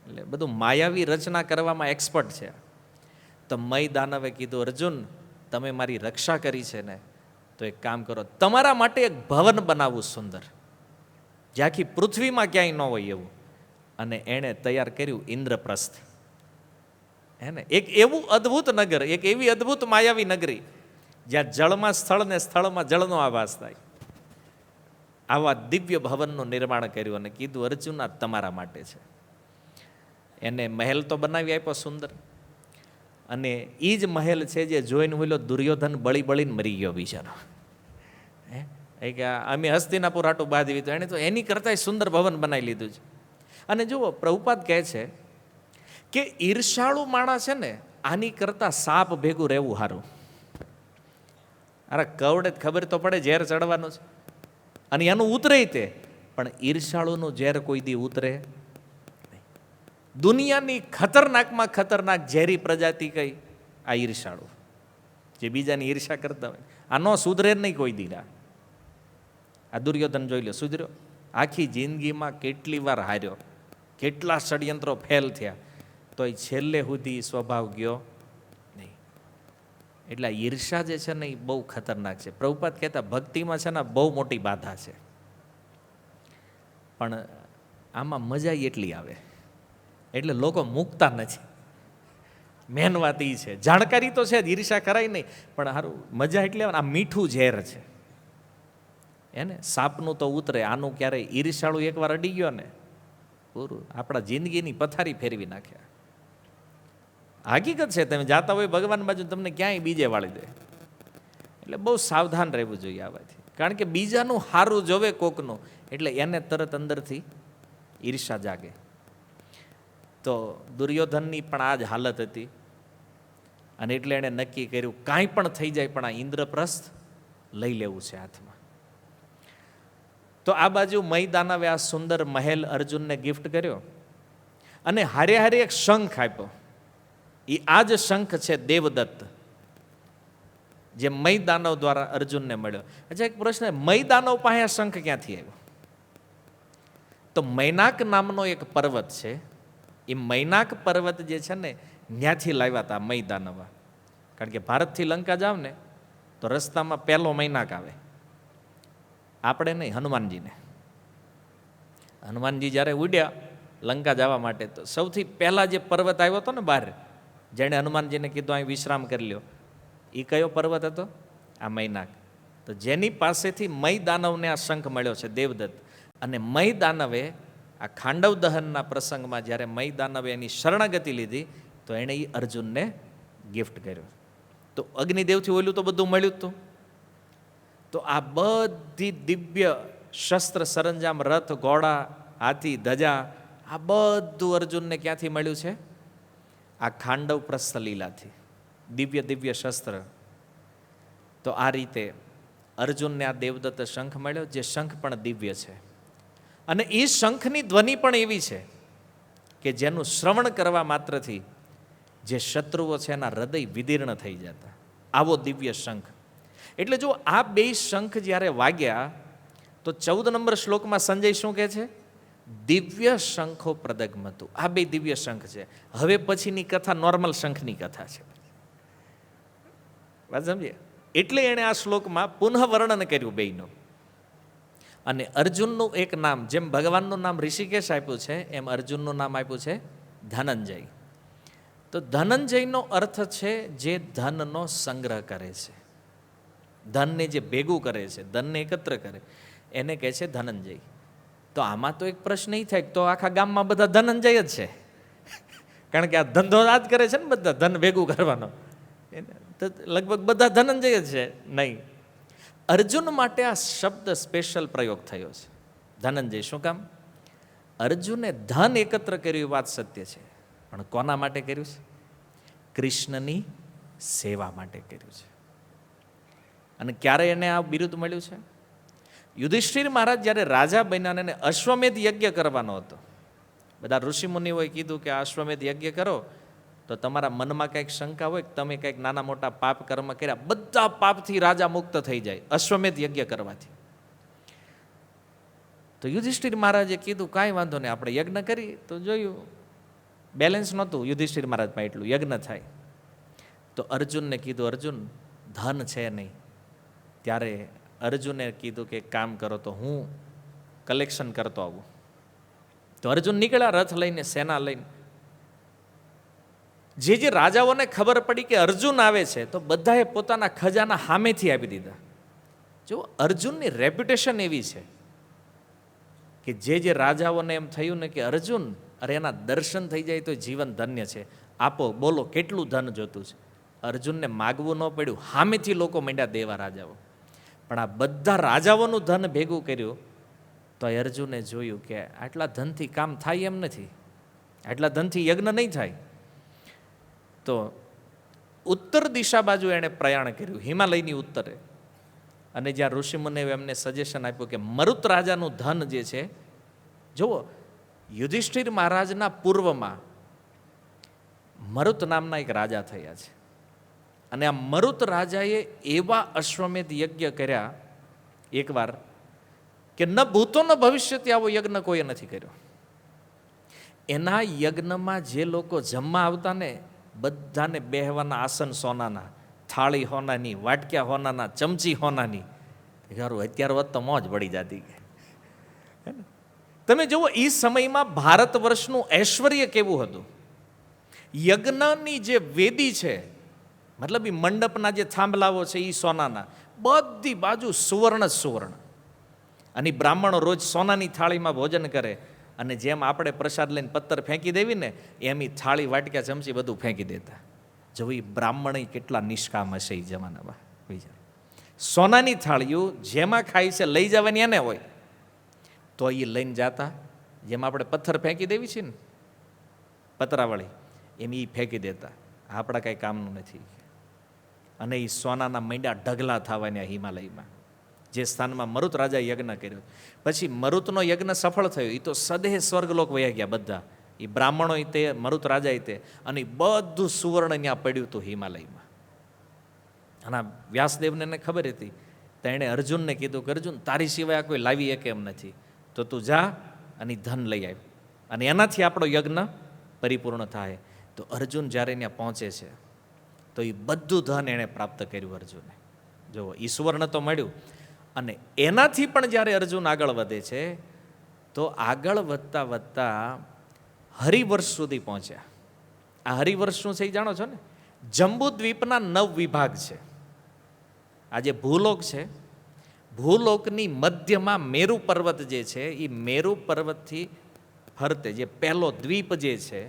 એટલે બધું માયાવી રચના કરવામાં એક્સપર્ટ છે. તો મય દાનવે કીધું, અર્જુન, તમે મારી રક્ષા કરી છે ને, તો એક કામ કરો, તમારા માટે એક ભવન બનાવવું સુંદર, જે આખી પૃથ્વીમાં ક્યાંય ન હોય એવું. અને એણે તૈયાર કર્યું ઇન્દ્રપ્રસ્થ. હે ને, એક એવું અદ્ભુત નગર, એક એવી અદ્ભુત માયાવી નગરી, જ્યાં જળમાં સ્થળ ને સ્થળમાં જળનો આભાસ થાય. આવા દિવ્ય ભવનનું નિર્માણ કર્યું અને કીધું, અર્જુન, આ તમારા માટે છે. એને મહેલ તો બનાવી આપ્યો સુંદર, અને એ જ મહેલ છે જે જોઈને બોલ્યો દુર્યોધન બળી બળીને મરી ગયો બિચારો. હે કે અમે હસ્તિનાપુર હાટું બાંધવી, તો એને તો એની કરતાં સુંદર ભવન બનાવી લીધું છે. અને જુઓ, પ્રભુપાદ કહે છે કે ઈર્ષાળુ માણસ છે ને, આની કરતાં સાપ ભેગું રહેવું સારું. અરે કવડે ખબર તો પડે ઝેર ચડવાનું છે, અને એનું ઉતરે તે, પણ ઈર્ષાળુનું ઝેર કોઈ દી ઉતરે. દુનિયાની ખતરનાકમાં ખતરનાક ઝેરી પ્રજાતિ કઈ? આ ઈર્ષાળુ, જે બીજાની ઈર્ષા કરતા હોય. આ નો સુધરે નહીં કોઈ દીના. આ દુર્યોધન જોઈ લો, સુધર્યો? આખી જિંદગીમાં કેટલી વાર હાર્યો, કેટલા ષડયંત્રો ફેલ થયા, તો એ છેલ્લે સુધી સ્વભાવ ગયો નહીં. એટલે ઈર્ષા જે છે ને, એ બહુ ખતરનાક છે. પ્રભુપાદ કહેતા ભક્તિમાં છે ને બહુ મોટી બાધા છે, પણ આમાં મજા એટલી આવે એટલે લોકો મૂકતા નથી. મેન વાત એ છે. જાણકારી તો છે જ, ઈર્ષા કરાય નહીં, પણ સારું મજા એટલે આ મીઠું ઝેર છે. એને સાપનું તો ઉતરે, આનું ક્યારેય ઈર્ષાળું એકવાર અડી ગયો ને, પૂરું આપણા જિંદગીની પથારી ફેરવી નાખ્યા. હકીકત છે, તમે જાતા હોય ભગવાન બાજુ, તમને ક્યાંય બીજે વાળી દે. એટલે બહુ સાવધાન રહેવું જોઈએ આવાથી. કારણ કે બીજાનું સારું જોવે કોકનું, એટલે એને તરત અંદરથી ઈર્ષા જાગે. તો દુર્યોધનની પણ આ જ હાલત હતી, અને એટલે એણે નક્કી કર્યું કાંઈ પણ થઈ જાય, પણ આ ઇન્દ્રપ્રસ્થ લઈ લેવું છે હાથમાં. તો આ બાજુ મય દાનવે આ સુંદર મહેલ અર્જુનને ગિફ્ટ કર્યો, અને હારે હારે એક શંખ આપ્યો. એ આ જ શંખ છે દેવદત્ત, જે મય દાનવ દ્વારા અર્જુનને મળ્યો. અચ્છા, એક પ્રશ્ન, મય દાનવ પાસે આ શંખ ક્યાંથી આવ્યો? તો મૈનાક નામનો એક પર્વત છે, એ મૈનાક પર્વત જે છે ને, ત્યાંથી લાવ્યા હતા મય દાનવા. કારણ કે ભારતથી લંકા જાવ ને, તો રસ્તામાં પહેલો મૈનાક આવે. આપણે નહીં, હનુમાનજીને. હનુમાનજી જ્યારે ઉડ્યા લંકા જવા માટે, તો સૌથી પહેલા જે પર્વત આવ્યો હતો ને બહાર, જેણે હનુમાનજીને કીધું અહીં વિશ્રામ કરી લ્યો, એ કયો પર્વત હતો? આ મૈનાક. તો જેની પાસેથી મય દાનવને આ શંખ મળ્યો છે, દેવદત્ત. અને મય દાનવે આ ખાંડવ દહનના પ્રસંગમાં જ્યારે મય દાનવે એની શરણાગતિ લીધી, તો એણે એ અર્જુનને ગિફ્ટ કર્યો. તો અગ્નિદેવથી ઓલું તો બધું મળ્યું હતું. તો આ બધી દિવ્ય શસ્ત્ર સરંજામ, રથ, ઘોડા, હાથી, ધજા, આ બધું અર્જુનને ક્યાંથી મળ્યું છે? આ ખાંડવ પ્રસ્થ લીલાથી. દિવ્ય દિવ્ય શસ્ત્ર. તો આ રીતે અર્જુનને આ દેવદત્ત શંખ મળ્યો, જે શંખ પણ દિવ્ય છે. અને એ શંખની ધ્વનિ પણ એવી છે કે જેનું શ્રવણ કરવા માત્રથી જે શત્રુઓ છે એના હૃદય વિદીર્ણ થઈ જતા. આવો દિવ્ય શંખ. એટલે જો આ બે શંખ જ્યારે વાગ્યા, તો 14 નંબર શ્લોકમાં સંજય શું કહે છે? દિવ્ય શંખો પ્રદગ્મતું. આ બે દિવ્ય શંખ છે. હવે પછીની કથા નોર્મલ શંખની કથા છે. વાત સમજીએ? એટલે એણે આ શ્લોકમાં પુનઃ વર્ણન કર્યું બેયનું. અને અર્જુનનું એક નામ, જેમ ભગવાનનું નામ ઋષિકેશ આપ્યું છે, એમ અર્જુનનું નામ આપ્યું છે ધનંજય. તો ધનંજયનો અર્થ છે જે ધનનો સંગ્રહ કરે છે, ધનને જે ભેગું કરે છે, ધનને એકત્ર કરે, એને કહે છે ધનંજય. તો આમાં તો એક પ્રશ્ન એ થાય, તો આખા ગામમાં બધા ધનંજય જ છે, કારણ કે આ ધંધો આ જ કરે છે ને બધા, ધન ભેગું કરવાનો. તો લગભગ બધા ધનંજય જ છે. નહીં, અર્જુન માટે આ શબ્દ સ્પેશિયલ પ્રયોગ થયો છે, ધનંજય. શું કામ? અર્જુને ધન એકત્ર કર્યું, વાત સત્ય છે, પણ કોના માટે કર્યું છે? કૃષ્ણની સેવા માટે કર્યું છે. અને ક્યારે એને આ બિરુદ મળ્યું છે? યુધિષ્ઠિર મહારાજ જ્યારે રાજા બન્યા અને અશ્વમેધ યજ્ઞ કરવાનો હતો, બધા ઋષિમુનિઓએ કીધું કે આ અશ્વમેધ યજ્ઞ કરો તો તમારા મનમાં કંઈક શંકા હોય કે તમે કંઈક નાના મોટા પાપ કર્મ કર્યા, બધા પાપથી રાજા મુક્ત થઈ જાય અશ્વમેધ યજ્ઞ કરવાથી. તો યુધિષ્ઠિર મહારાજે કીધું કાંઈ વાંધો નહીં, આપણે યજ્ઞ કરી. તો જોયું બેલેન્સ નહોતું યુધિષ્ઠિર મહારાજમાં, એટલું યજ્ઞ થાય. તો અર્જુનને કીધું, અર્જુન ધન છે નહીં. ત્યારે અર્જુને કીધું કે એક કામ કરો, તો હું કલેક્શન કરતો આવું. તો અર્જુન નીકળ્યા રથ લઈને, સેના લઈને. જે રાજાઓને ખબર પડી કે અર્જુન આવે છે તો બધાએ પોતાના ખજાના સામેથી આપી દીધા. જો અર્જુનની રેપ્યુટેશન એવી છે કે જે રાજાઓને એમ થયું ને કે અર્જુન, અરે એના દર્શન થઈ જાય તો જીવન ધન્ય છે, આપો, બોલો કેટલું ધન જોતું છે. અર્જુનને માગવું ન પડ્યું, સામેથી લોકો માંડ્યા દેવા રાજાઓ. પણ આ બધા રાજાઓનું ધન ભેગું કર્યું તો અર્જુને જોયું કે આટલા ધનથી કામ થાય એમ નથી, આટલા ધનથી યજ્ઞ નહીં થાય. તો ઉત્તર દિશા બાજુ એણે પ્રયાણ કર્યું, હિમાલયની ઉત્તરે. અને જ્યાં ઋષિમુનિએ એમને સજેશન આપ્યું કે મરુત રાજાનું ધન જે છે, જુઓ યુધિષ્ઠિર મહારાજના પૂર્વમાં મરુત નામના એક રાજા થયા છે. અને આ મરુત રાજાએ એવા અશ્વમેધ યજ્ઞ કર્યા એકવાર કે ન ભૂતો ન ભવિષ્યથી આવો યજ્ઞ કોઈએ નથી કર્યો. એના યજ્ઞમાં જે લોકો જમવા આવતા ને, બધાને બેહવાના આસન સોનાના, થાળી હોનાની, વાટક્યા હોનાના, ચમચી હોનાની. યાર અત્યાર વખત તો મોજ પડી જતી. તમે જુઓ એ સમયમાં ભારત વર્ષનું ઐશ્વર્ય કેવું હતું. યજ્ઞની જે વેદી છે, મતલબ એ મંડપના જે થાંભલાઓ છે એ સોનાના, બધી બાજુ સુવર્ણ જ સુવર્ણ. અને બ્રાહ્મણો રોજ સોનાની થાળીમાં ભોજન કરે. અને જેમ આપણે પ્રસાદ લઈને પત્તર ફેંકી દેવી ને, એમ એ થાળી વાટક્યા ચમચી બધું ફેંકી દેતા. જો એ બ્રાહ્મણ કેટલા નિષ્કામ હશે એ જમાનામાં. સોનાની થાળીઓ જેમાં ખાય છે લઈ જવાની એને હોય તો એ લઈને જતા. જેમ આપણે પથ્થર ફેંકી દેવી છે ને પતરાવાળી, એમ એ ફેંકી દેતા. આપણા કાંઈ કામનું નથી. અને એ સોનાના મૈંડા ઢગલા થવાના હિમાલયમાં, જે સ્થાનમાં મરુત રાજાએ યજ્ઞ કર્યો. પછી મરુતનો યજ્ઞ સફળ થયો. એ તો સદેહ સ્વર્ગલોક વયા ગયા બધા, એ બ્રાહ્મણો તે, મરુત રાજા તે. અને બધું સુવર્ણ ત્યાં પડ્યું હતું હિમાલયમાં. અને વ્યાસદેવને ખબર હતી, તો એણે અર્જુનને કીધું કે અર્જુન, તારી સિવાય કોઈ લાવી શકે એમ નથી, તો તું જા અને ધન લઈ આવ, અને એનાથી આપણો યજ્ઞ પરિપૂર્ણ થાય. તો અર્જુન જ્યારે ત્યાં પહોંચે છે તો એ બધું ધન એણે પ્રાપ્ત કર્યું અર્જુને. જુઓ, એ સુવર્ણ તો મળ્યું. અને એનાથી પણ જ્યારે અર્જુન આગળ વધે છે તો આગળ વધતા વધતા હરિવર્ષ સુધી પહોંચ્યા. આ હરિવર્ષ શું છે એ જાણો છો ને? જંબુદ્વીપના 9 વિભાગ છે. આ જે ભૂલોક છે, ભૂલોકની મધ્યમાં મેરુ પર્વત જે છે, એ મેરુ પર્વતથી ફરતે જે પહેલો દ્વીપ જે છે,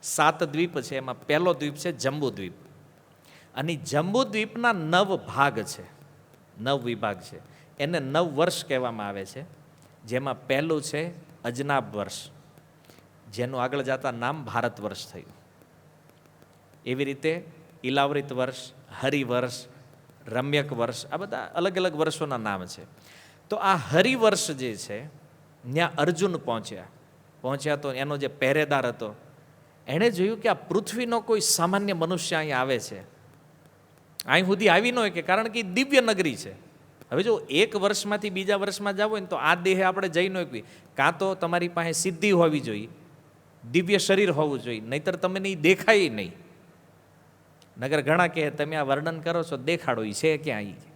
7 દ્વીપ છે, એમાં પહેલો દ્વીપ છે જંબુદ્વીપ. અને જંબુદ્વીપના 9 ભાગ છે, 9 વિભાગ છે. એને 9 વર્ષ કહેવામાં આવે છે. જેમાં પહેલું છે અજનાબ વર્ષ, જેનું આગળ જતા નામ ભારત વર્ષ થયું. એવી રીતે ઇલાવરિત વર્ષ, હરિવર્ષ, રમ્યક વર્ષ, આ બધા અલગ અલગ વર્ષોના નામ છે. તો આ હરિવર્ષ જે છે ત્યાં અર્જુન પહોંચ્યા તો એનો જે પહેરેદાર હતો એણે જોયું કે આ પૃથ્વીનો કોઈ સામાન્ય મનુષ્ય અહીં આવે છે. અહીં સુધી આવી ન હોય કે, કારણ કે દિવ્ય નગરી છે. હવે જો એક વર્ષમાંથી બીજા વર્ષમાં જાવ હોય ને તો આ દેહે આપણે જઈ ન શકીએ. કાં તો તમારી પાસે સિદ્ધિ હોવી જોઈએ, દિવ્ય શરીર હોવું જોઈએ, નહીતર તમને એ દેખાય નહીં. નગર ઘણા કહે તમે આ વર્ણન કરો છો, દેખાડો એ છે ક્યાં આવી.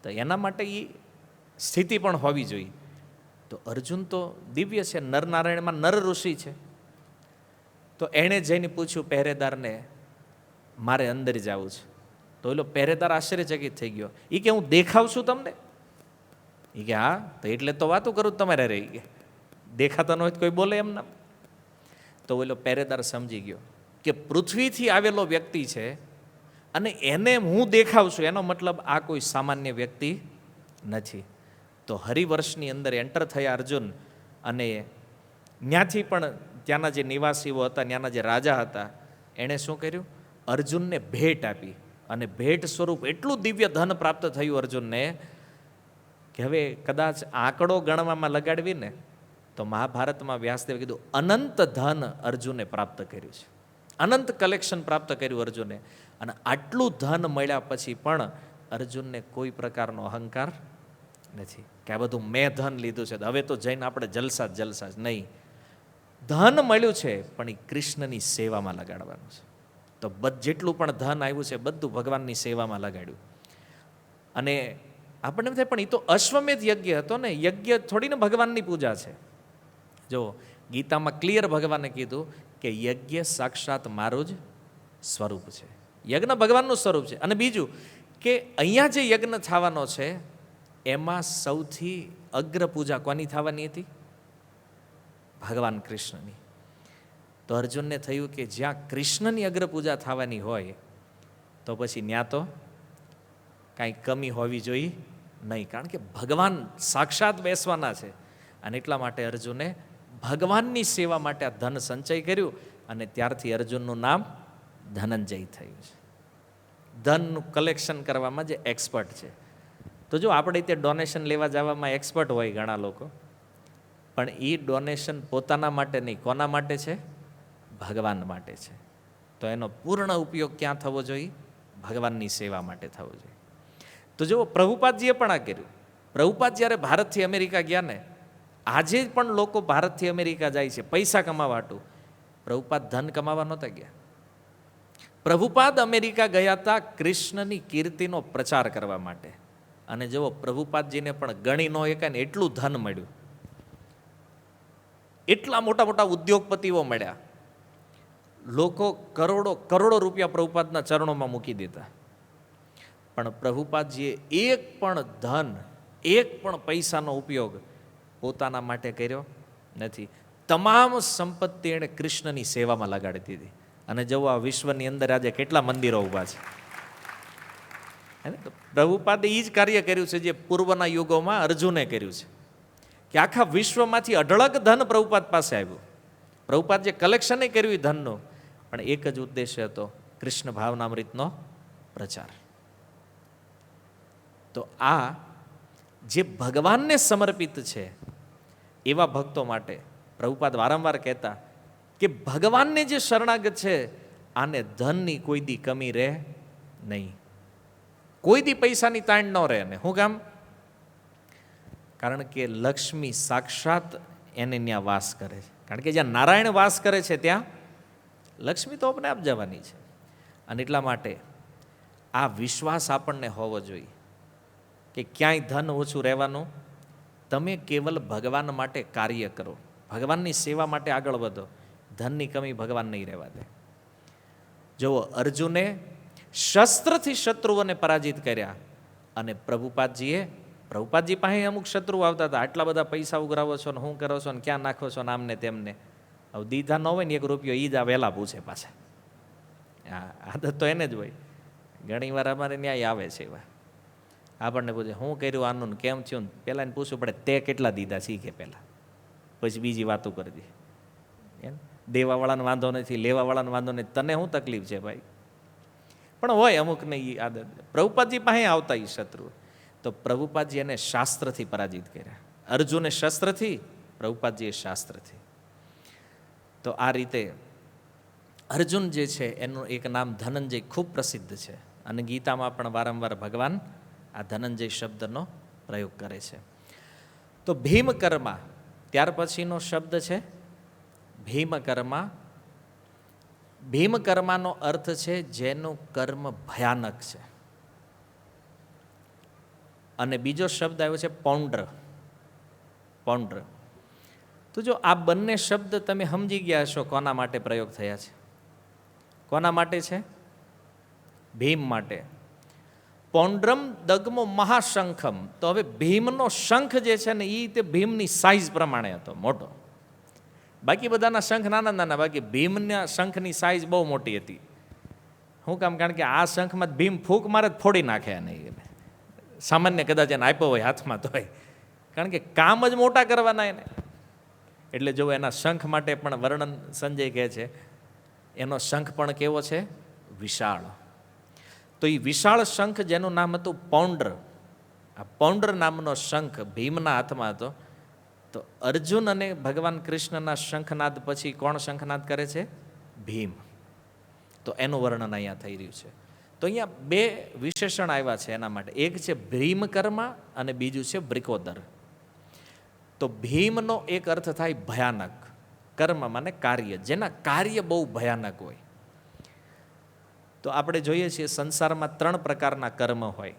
તો એના માટે એ સ્થિતિ પણ હોવી જોઈએ. તો અર્જુન તો દિવ્ય છે, નરનારાયણમાં નર ઋષિ છે. તો એણે જઈને પૂછ્યું પહેરેદારને, મારે અંદર જવું છે. તો એલો પહેરેદાર આશ્ચર્યચકિત થઈ ગયો. એ કે હું દેખાવ છું તમને? એ કે હા, તો એટલે તો વાતો કરું તમારે રહી ગયા, દેખાતા ન હોય તો કોઈ બોલે એમ ના. તો એલો પહેરેદાર સમજી ગયો કે પૃથ્વીથી આવેલો વ્યક્તિ છે અને એને હું દેખાવશું એનો મતલબ આ કોઈ સામાન્ય વ્યક્તિ નથી. તો હરિવર્ષની અંદર એન્ટર થયા અર્જુન, અને ત્યાંથી પણ ત્યાંના જે નિવાસીઓ હતા, ત્યાંના જે રાજા હતા, એણે શું કર્યું? અર્જુનને ભેટ આપી. અને ભેટ સ્વરૂપ એટલું દિવ્ય ધન પ્રાપ્ત થયું અર્જુનને કે હવે કદાચ આંકડો ગણવામાં લગાડવીને તો મહાભારતમાં વ્યાસદેવે કીધું અનંત ધન અર્જુને પ્રાપ્ત કર્યું છે, અનંત કલેક્શન પ્રાપ્ત કર્યું અર્જુને. અને આટલું ધન મળ્યા પછી પણ અર્જુનને કોઈ પ્રકારનો અહંકાર નથી કે આ બધું મેં ધન લીધું છે, હવે તો જઈને આપણે જલસા જ નહીં. ધન મળ્યું છે પણ એ કૃષ્ણની સેવામાં લગાડવાનું છે. તો જેટલું પણ ધન આવ્યું છે બધું ભગવાનની સેવામાં લગાડ્યું. અને આપણને થાય પણ એ તો અશ્વમેધ યજ્ઞ હતો ને, યજ્ઞ થોડીને ભગવાનની પૂજા છે. જો ગીતામાં ક્લિયર ભગવાને કીધું કે યજ્ઞ સાક્ષાત મારું જ સ્વરૂપ છે, યજ્ઞ ભગવાનનું સ્વરૂપ છે. અને બીજું કે અહીંયા જે યજ્ઞ થવાનો છે એમાં સૌથી અગ્ર પૂજા કોની થવાની હતી? ભગવાન કૃષ્ણની. તો અર્જુનને થયું કે જ્યાં કૃષ્ણની અગ્ર પૂજા થવાની હોય તો પછી ત્યાં તો કાંઈ કમી હોવી જોઈએ નહીં, કારણ કે ભગવાન સાક્ષાત બેસવાના છે. અને એટલા માટે અર્જુને ભગવાનની સેવા માટે આ ધન સંચય કર્યું, અને ત્યારથી અર્જુનનું નામ ધનંજય થયું છે. ધનનું કલેક્શન કરવામાં જે એક્સપર્ટ છે. તો જો આપણે તે ડોનેશન લેવા જવામાં એક્સપર્ટ હોય ઘણા લોકો, પણ એ ડોનેશન પોતાના માટે નહીં, કોના માટે છે? ભગવાન માટે છે. તો એનો પૂર્ણ ઉપયોગ ક્યાં થવો જોઈએ? ભગવાનની સેવા માટે થવો જોઈએ. તો જો પ્રભુપાદજીએ પણ આ કર્યું. પ્રભુપાદ જ્યારે ભારતથી અમેરિકા ગયા ને, આજે પણ લોકો ભારતથી અમેરિકા જાય છે પૈસા કમાવા હાટુ. પ્રભુપાદ ધન કમાવા નહોતા ગયા. પ્રભુપાદ અમેરિકા ગયા હતા કૃષ્ણની કીર્તિનો પ્રચાર કરવા માટે. અને જુઓ પ્રભુપાદજીને પણ ગણી ન એકાય ને એટલું ધન મળ્યું, એટલા મોટા મોટા ઉદ્યોગપતિઓ મળ્યા, લોકો કરોડો કરોડો રૂપિયા પ્રભુપાદના ચરણોમાં મૂકી દેતા. પણ પ્રભુપાદજીએ એક પણ ધન, એક પણ પૈસાનો ઉપયોગ પોતાના માટે કર્યો નથી. તમામ સંપત્તિ એણે કૃષ્ણની સેવામાં લગાડી દીધી. અને જુઓ આ વિશ્વની અંદર આજે કેટલા મંદિરો ઊભા છે. પ્રભુપાદે એ જ કાર્ય કર્યું છે જે પૂર્વના યુગોમાં અર્જુને કર્યું છે, કે આખા વિશ્વમાંથી અઢળક ધન પ્રભુપાદ પાસે આવ્યું. પ્રભુપાદ જે કલેક્શન કર્યું એ ધનનું, પણ એક જ ઉદ્દેશ્ય હતો, કૃષ્ણ ભાવનામૃતનો પ્રચાર. તો આ જે ભગવાનને સમર્પિત છે એવા ભક્તો માટે પ્રભુપાદ વારંવાર કહેતા કે ભગવાનને જે શરણાગત છે આને ધનની કોઈ દી કમી રહે નહીં, કોઈ દી પૈસાની તાણ ન રહે. ને શું કામ? કારણ કે લક્ષ્મી સાક્ષાત એને ત્યાં વાસ કરે છે. કારણ કે જ્યાં નારાયણ વાસ કરે છે ત્યાં લક્ષ્મી તો આપણે આપ જવાની છે. અને એટલા માટે આ વિશ્વાસ આપણને હોવો જોઈએ કે ક્યાંય ધન ઓછું રહેવાનું, તમે કેવલ ભગવાન માટે કાર્ય કરો, ભગવાનની સેવા માટે આગળ વધો, ધનની કમી ભગવાન નહીં રહેવા દે. જુઓ અર્જુને શસ્ત્રથી શત્રુઓને પરાજિત કર્યા, અને પ્રભુપાદજી પાસે અમુક શત્રુ આવતા હતા, આટલા બધા પૈસા ઉઘરાવો છો ને શું કરો છો ને ક્યાં નાખો છો ને આમને તેમને. હવે દીધા ન હોય ને 1 રૂપિયો એ જ આ વહેલા પૂછે પાછા. આદત તો એને જ હોય. ઘણી વાર અમારે ન્યાય આવે છે એવા, આપણને પૂછે શું કર્યું આનું ને કેમ થયું ને, પહેલાં એને પૂછવું પડે તે કેટલા દીધા શીખે પહેલાં, પછી બીજી વાતો કરી દે. એમ દેવાવાળાને વાંધો નથી, લેવાવાળાને વાંધો નથી, તને શું તકલીફ છે ભાઈ? પણ હોય અમુકને એ આદત. પ્રભુપાદજી પાસે આવતા એ શત્રુ, તો પ્રભુપાદજી એને શાસ્ત્રથી પરાજિત કર્યા. અર્જુને શસ્ત્રથી, પ્રભુપાદજીએ શાસ્ત્રથી. તો આ રીતે અર્જુન જે છે એનું એક નામ ધનંજય ખૂબ પ્રસિદ્ધ છે. અને ગીતામાં પણ વારંવાર ભગવાન આ ધનંજય શબ્દનો પ્રયોગ કરે છે. તો ભીમકર્મા ત્યાર પછીનો શબ્દ છે ભીમકર્મા. ભીમકર્માનો અર્થ છે જેનું કર્મ ભયાનક છે. અને બીજો શબ્દ આવ્યો છે પૌંડ્ર. પૌંડ્ર. તો જો આ બંને શબ્દ તમે સમજી ગયા છો કોના માટે પ્રયોગ થયા છે. કોના માટે છે? ભીમ માટે. પૌંડ્રમ દગમો મહાશંખમ. તો હવે ભીમનો શંખ જે છે ને એ તે ભીમની સાઈઝ પ્રમાણે હતો, મોટો. બાકી બધાના શંખ નાના નાના, બાકી ભીમના શંખની સાઈઝ બહુ મોટી હતી. શું કામ? કારણ કે આ શંખમાં ભીમ ફૂંક મારે ફોડી નાખે નહીં. સામાન્ય કદાચ એને આપ્યો હોય હાથમાં તો હોય, કારણ કે કામ જ મોટા કરવાના એને. એટલે જો એના શંખ માટે પણ વર્ણન સંજય કહે છે, એનો શંખ પણ કેવો છે? વિશાળ. તો એ વિશાળ શંખ જેનું નામ હતું પૌંડ્ર, આ પૌંડ્ર નામનો શંખ ભીમના હાથમાં હતો. તો અર્જુન અને ભગવાન કૃષ્ણના શંખનાદ પછી કોણ શંખનાદ કરે છે? ભીમ. તો એનું વર્ણન અહીંયા થઈ રહ્યું છે. તો અહીંયા બે વિશેષણ આવ્યા છે એના માટે. એક છે ભીમકર્મા અને બીજું છે બ્રિકોદર. તો ભીમનો એક અર્થ થાય ભયાનક, કર્મ માને કાર્ય, જેના કાર્ય બહુ ભયાનક હોય. તો આપણે જોઈએ છીએ સંસારમાં 3 પ્રકારના કર્મ હોય.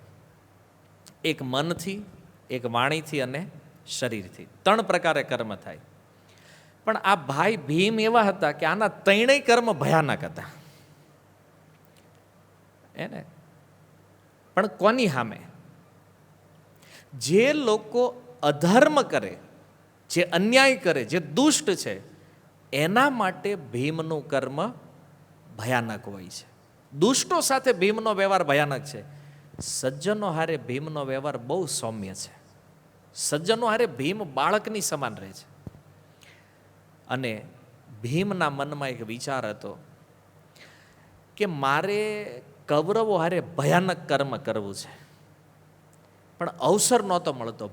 એક મનથી, એક વાણીથી અને શરીરથી. 3 પ્રકારે કર્મ થાય. પણ આ ભાઈ ભીમ એવા હતા કે આના 3 કર્મ ભયાનક હતા એને. પણ કોની સામે? જે લોકો અધર્મ કરે, જે અન્યાય કરે, જે દુષ્ટ છે, એના માટે ભીમનું કર્મ ભયાનક હોય છે. દુષ્ટો સાથે ભીમનો વ્યવહાર ભયાનક છે. સજ્જનો હારે ભીમનો વ્યવહાર બહુ સૌમ્ય છે. સજ્જનો હારે ભીમ બાળકની સમાન રહે છે. અને ભીમના મનમાં એક વિચાર હતો કે મારે કૌરવો હારે ભયાનક કર્મ કરવું છે, પણ અવસર નહોતો મળતો.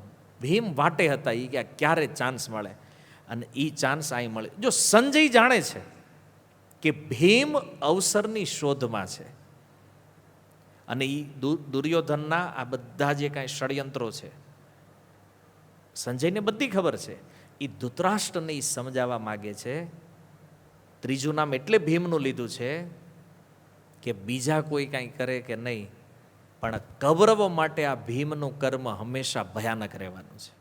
ભીમ વાટે હતા, એ કે ક્યારે ચાન્સ મળે, અને એ ચાન્સ અહીં મળે. જો સંજય જાણે છે કે ભીમ અવસરની શોધમાં છે, અને એ દુર્યોધનના આ બધા જે કાંઈ ષડયંત્રો છે, સંજયને બધી ખબર છે. એ ધૃતરાષ્ટ્રને એ સમજાવવા માગે છે. ત્રીજું નામ એટલે ભીમનું લીધું છે કે બીજા કોઈ કાંઈ કરે કે નહીં, પણ કૌરવો માટે આ ભીમનું કર્મ હંમેશા ભયાનક રહેવાનું છે.